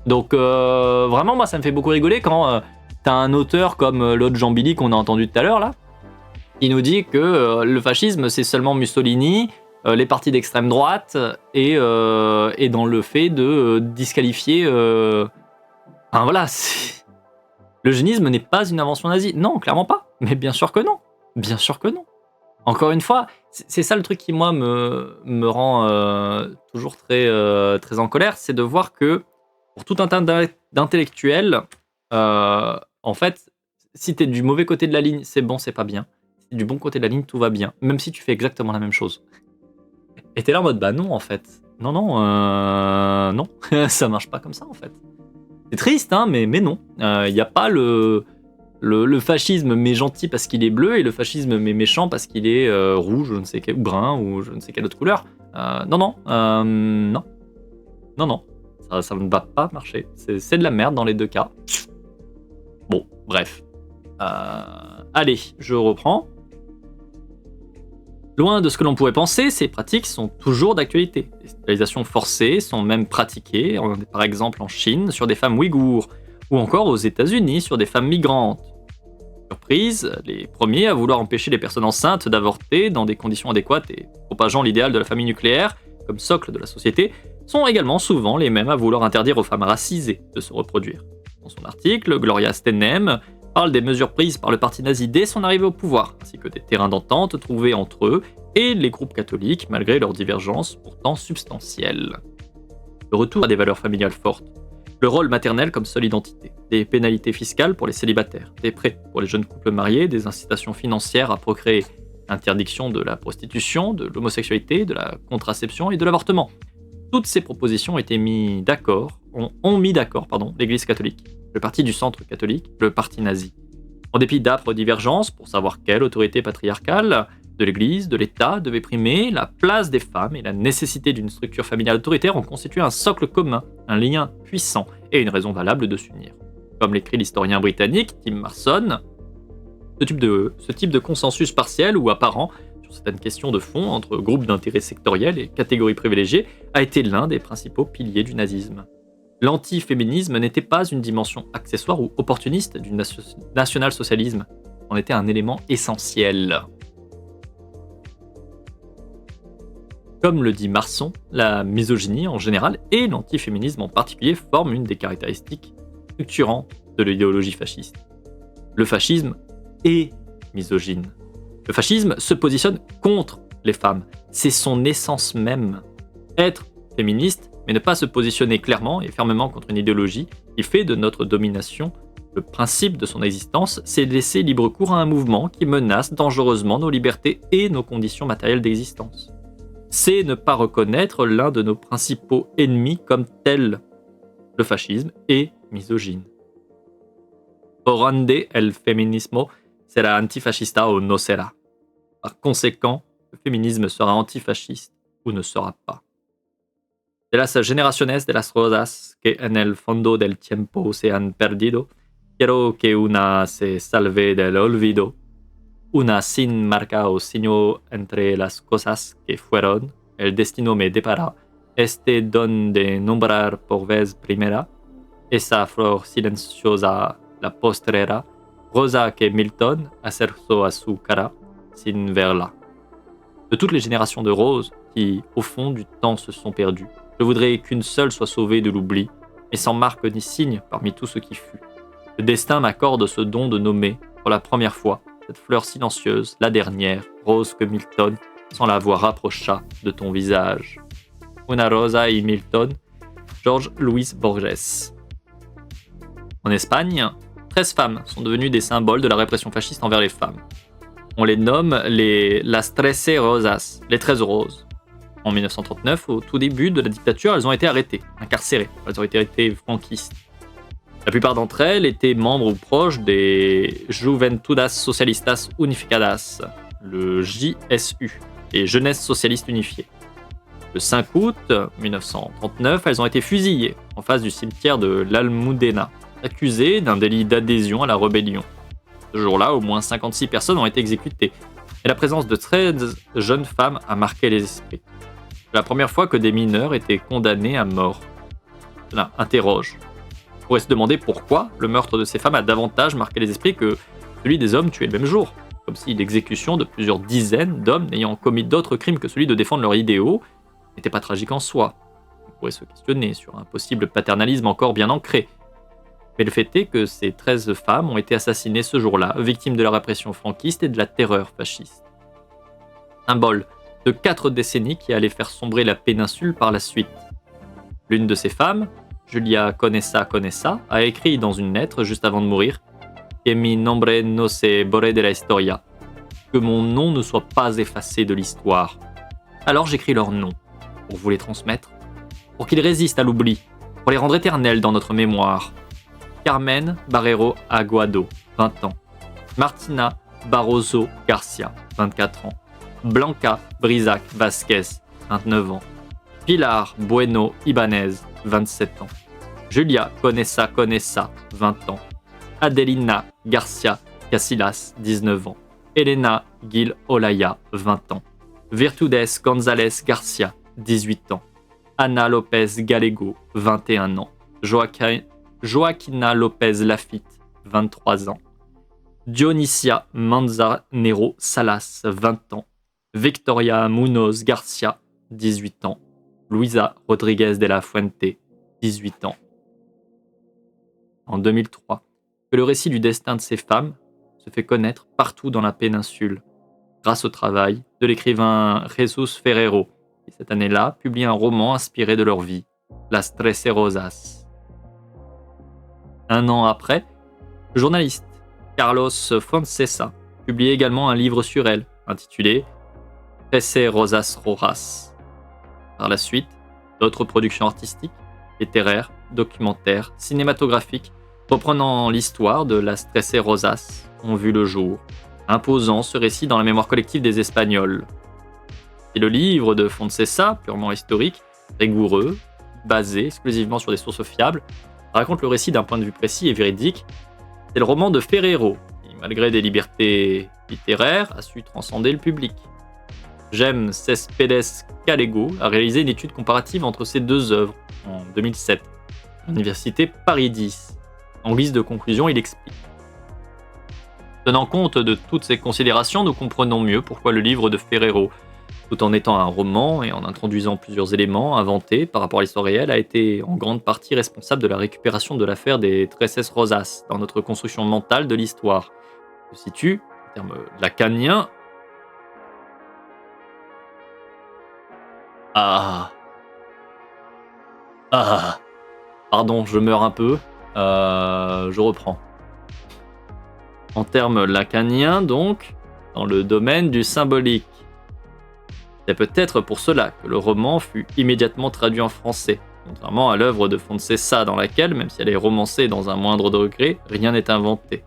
Donc vraiment, moi, ça me fait beaucoup rigoler quand t'as un auteur comme l'autre Jean Billy qu'on a entendu tout à l'heure, là, qui nous dit que le fascisme, c'est seulement Mussolini, les partis d'extrême droite, et dans le fait de disqualifier... Enfin, voilà, l'eugénisme n'est pas une invention nazie. Non, clairement pas. Mais bien sûr que non. Bien sûr que non. Encore une fois, c'est ça le truc qui, moi, me rend toujours très en colère, c'est de voir que pour tout un tas d'intellectuels, en fait, si t'es du mauvais côté de la ligne, c'est bon, c'est pas bien. Si t'es du bon côté de la ligne, tout va bien. Même si tu fais exactement la même chose. Et t'es là en mode, bah non, en fait. Non, non, ça marche pas comme ça, en fait. C'est triste, hein, mais non. Il n'y a pas le fascisme mais gentil parce qu'il est bleu et le fascisme mais méchant parce qu'il est rouge, je ne sais quel, ou brun, ou je ne sais quelle autre couleur. Non. Ça ne va pas marcher. C'est de la merde dans les deux cas. Bon, bref. Allez, je reprends. Loin de ce que l'on pourrait penser, ces pratiques sont toujours d'actualité. Les stérilisations forcées sont même pratiquées, par exemple en Chine, sur des femmes ouïghours, ou encore aux États-Unis sur des femmes migrantes. Surprise, les premiers à vouloir empêcher les personnes enceintes d'avorter dans des conditions adéquates et propageant l'idéal de la famille nucléaire comme socle de la société sont également souvent les mêmes à vouloir interdire aux femmes racisées de se reproduire. Dans son article, Gloria Steinem parle des mesures prises par le parti nazi dès son arrivée au pouvoir, ainsi que des terrains d'entente trouvés entre eux et les groupes catholiques malgré leurs divergences pourtant substantielles. Le retour à des valeurs familiales fortes, le rôle maternel comme seule identité, des pénalités fiscales pour les célibataires, des prêts pour les jeunes couples mariés, des incitations financières à procréer, interdiction de la prostitution, de l'homosexualité, de la contraception et de l'avortement. Toutes ces propositions ont mis d'accord l'Église catholique, le parti du centre catholique, le parti nazi. En dépit d'âpres divergences pour savoir quelle autorité patriarcale de l'Église, de l'État devait primer, la place des femmes et la nécessité d'une structure familiale autoritaire ont constitué un socle commun, un lien puissant et une raison valable de s'unir. Comme l'écrit l'historien britannique Tim Marson, ce type de consensus partiel ou apparent sur certaines questions de fond entre groupes d'intérêts sectoriels et catégories privilégiées a été l'un des principaux piliers du nazisme. L'antiféminisme n'était pas une dimension accessoire ou opportuniste du national-socialisme, en était un élément essentiel. Comme le dit Marson, la misogynie en général et l'antiféminisme en particulier forment une des caractéristiques structurantes de l'idéologie fasciste. Le fascisme est misogyne. Le fascisme se positionne contre les femmes. C'est son essence même. Être féministe, mais ne pas se positionner clairement et fermement contre une idéologie qui fait de notre domination le principe de son existence, c'est laisser libre cours à un mouvement qui menace dangereusement nos libertés et nos conditions matérielles d'existence. C'est ne pas reconnaître l'un de nos principaux ennemis comme tel. Le fascisme est misogyne. Por el feminismo será antifascista o no será. Par conséquent, le féminisme sera antifasciste ou ne sera pas. De las generaciones de las rosas que en el fondo del tiempo se han perdido, quiero que una se salve del olvido, una sin marca o signo entre las cosas que fueron, el destino me depara, este don de nombrar por vez primera, esa flor silenciosa la postrera, rosa que Milton acercó a su cara, sin verla. De toutes les générations de roses qui, au fond du temps, se sont perdues, je voudrais qu'une seule soit sauvée de l'oubli, mais sans marque ni signe parmi tout ce qui fut. Le destin m'accorde ce don de nommer, pour la première fois, cette fleur silencieuse, la dernière, rose que Milton, sans la voir rapprocha de ton visage. Una rosa y Milton, Jorge Luis Borges. En Espagne, 13 femmes sont devenues des symboles de la répression fasciste envers les femmes. On les nomme las 13 rosas, les 13 roses. En 1939, au tout début de la dictature, elles ont été arrêtées, incarcérées. Elles ont été franquistes. La plupart d'entre elles étaient membres ou proches des Juventudes Socialistas Unificadas, le JSU, les Jeunesses Socialistes Unifiées. Le 5 août 1939, elles ont été fusillées en face du cimetière de l'Almudena, accusées d'un délit d'adhésion à la rébellion. Ce jour-là, au moins 56 personnes ont été exécutées, et la présence de 13 jeunes femmes a marqué les esprits. C'est la première fois que des mineurs étaient condamnés à mort. Cela interroge. On pourrait se demander pourquoi le meurtre de ces femmes a davantage marqué les esprits que celui des hommes tués le même jour. Comme si l'exécution de plusieurs dizaines d'hommes n'ayant commis d'autres crimes que celui de défendre leurs idéaux n'était pas tragique en soi. On pourrait se questionner sur un possible paternalisme encore bien ancré. Mais le fait est que ces 13 femmes ont été assassinées ce jour-là, victimes de la répression franquiste et de la terreur fasciste. Symbole de 4 décennies qui allaient faire sombrer la péninsule par la suite. L'une de ces femmes, Julia Conesa, a écrit dans une lettre juste avant de mourir Que mi nombre no se borre de la historia, que mon nom ne soit pas effacé de l'histoire. Alors j'écris leur nom, pour vous les transmettre, pour qu'ils résistent à l'oubli, pour les rendre éternels dans notre mémoire. Carmen Barrero Aguado, 20 ans. Martina Barroso Garcia, 24 ans. Blanca Brizac Vasquez, 29 ans. Pilar Bueno Ibanez, 27 ans. Julia Conesa, 20 ans. Adelina Garcia Casillas, 19 ans. Elena Gil Olaya, 20 ans. Virtudes González Garcia, 18 ans. Ana López Gallego, 21 ans. Joaquina López Lafitte, 23 ans. Dionisia Manzanero Salas, 20 ans. Victoria Munoz Garcia, 18 ans. Luisa Rodriguez de la Fuente, 18 ans. En 2003, que le récit du destin de ces femmes se fait connaître partout dans la péninsule, grâce au travail de l'écrivain Jesus Ferrero, qui cette année-là publie un roman inspiré de leur vie, Las Trece Rosas. Un an après, le journaliste Carlos Foncesa publie également un livre sur elle, intitulé Trece Rosas Rojas. Par la suite, d'autres productions artistiques, littéraires, documentaires, cinématographiques, reprenant l'histoire de Las Trece Rosas, ont vu le jour, imposant ce récit dans la mémoire collective des Espagnols. Et le livre de Foncesa, purement historique, rigoureux, basé exclusivement sur des sources fiables, raconte le récit d'un point de vue précis et véridique. C'est le roman de Ferrero, qui, malgré des libertés littéraires, a su transcender le public. Jem Céspedes Calego a réalisé une étude comparative entre ces deux œuvres en 2007, à l'université Paris X. En guise de conclusion, il explique. Tenant compte de toutes ces considérations, nous comprenons mieux pourquoi le livre de Ferrero, tout en étant un roman et en introduisant plusieurs éléments inventés par rapport à l'histoire réelle, a été en grande partie responsable de la récupération de l'affaire des Trece Rosas dans notre construction mentale de l'histoire. Se situe, en termes lacaniens, Pardon, je meurs un peu. Je reprends. En termes lacaniens, donc, dans le domaine du symbolique. C'est peut-être pour cela que le roman fut immédiatement traduit en français, contrairement à l'œuvre de Foncesa, dans laquelle, même si elle est romancée dans un moindre degré, rien n'est inventé.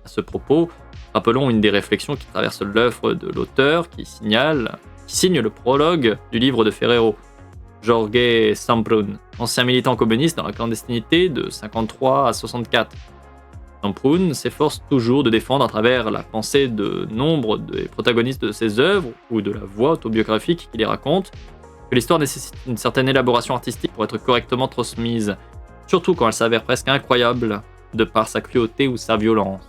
À ce propos, rappelons une des réflexions qui traverse l'œuvre de l'auteur qui signe le prologue du livre de Ferrero. Jorge Samprun, ancien militant communiste dans la clandestinité de 53 à 64. Samprun s'efforce toujours de défendre à travers la pensée de nombre des protagonistes de ses œuvres ou de la voix autobiographique qui les raconte que l'histoire nécessite une certaine élaboration artistique pour être correctement transmise, surtout quand elle s'avère presque incroyable de par sa cruauté ou sa violence.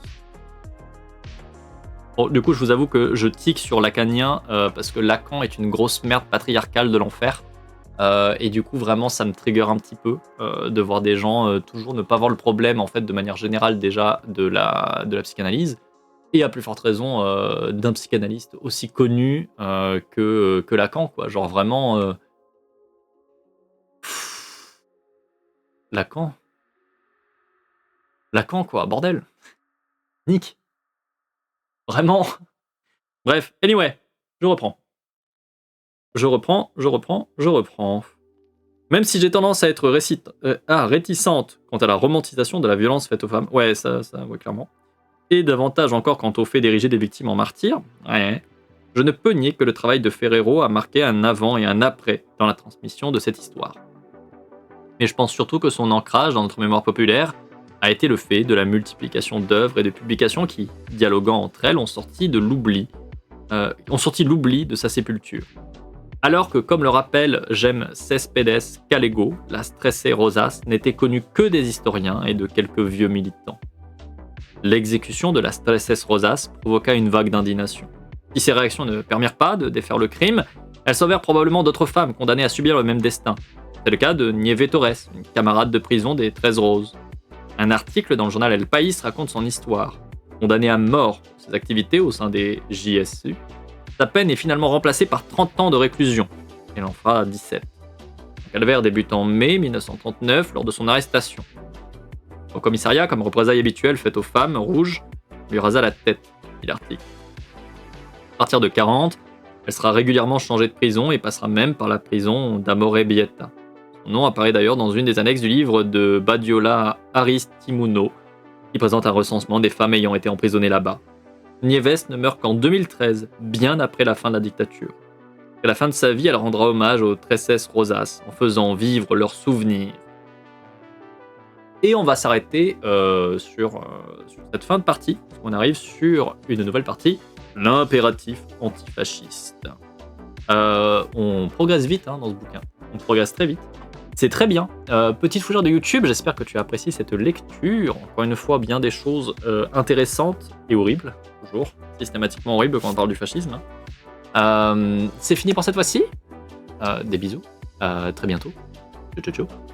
Bon, du coup, je vous avoue que je tique sur Lacanien parce que Lacan est une grosse merde patriarcale de l'enfer. Et du coup, vraiment, ça me trigger un petit peu de voir des gens toujours ne pas voir le problème, en fait, de manière générale, déjà, de la psychanalyse. Et à plus forte raison, d'un psychanalyste aussi connu que Lacan, quoi. Genre, vraiment... Lacan, quoi, bordel. Nick. Vraiment. Bref, anyway, je reprends. Même si j'ai tendance à être réticente quant à la romantisation de la violence faite aux femmes, ouais, ça, ouais, clairement, et davantage encore quant au fait d'ériger des victimes en martyrs, ouais, je ne peux nier que le travail de Ferrero a marqué un avant et un après dans la transmission de cette histoire. Mais je pense surtout que son ancrage dans notre mémoire populaire a été le fait de la multiplication d'œuvres et de publications qui, dialoguant entre elles, ont sorti l'oubli de sa sépulture. Alors que, comme le rappelle Gem Céspedes Calego, la Stresse Rosas n'était connue que des historiens et de quelques vieux militants. L'exécution de la Stresse Rosas provoqua une vague d'indignation. Si ces réactions ne permirent pas de défaire le crime, elles sauvèrent probablement d'autres femmes condamnées à subir le même destin. C'est le cas de Nieve Torres, une camarade de prison des 13 Roses. Un article dans le journal El País raconte son histoire. Condamnée à mort pour ses activités au sein des JSU, sa peine est finalement remplacée par 30 ans de réclusion. Elle en fera 17. Le calvaire débute en mai 1939 lors de son arrestation. Au commissariat, comme représailles habituelles faites aux femmes, Rouge lui rasa la tête, dit l'article. À partir de 40, elle sera régulièrement changée de prison et passera même par la prison d'Amore Bieta. Son nom apparaît d'ailleurs dans une des annexes du livre de Badiola Aristimuno, qui présente un recensement des femmes ayant été emprisonnées là-bas. Nieves ne meurt qu'en 2013, bien après la fin de la dictature. À la fin de sa vie, elle rendra hommage aux Tresses Rosas en faisant vivre leurs souvenirs. Et on va s'arrêter sur cette fin de partie. On arrive sur une nouvelle partie, l'impératif antifasciste. On progresse vite dans ce bouquin. On progresse très vite. C'est très bien. Petite fougère de YouTube, j'espère que tu as apprécié cette lecture. Encore une fois, bien des choses intéressantes et horribles. Toujours systématiquement horribles quand on parle du fascisme. C'est fini pour cette fois-ci. Des bisous. Très bientôt. Ciao, ciao, ciao.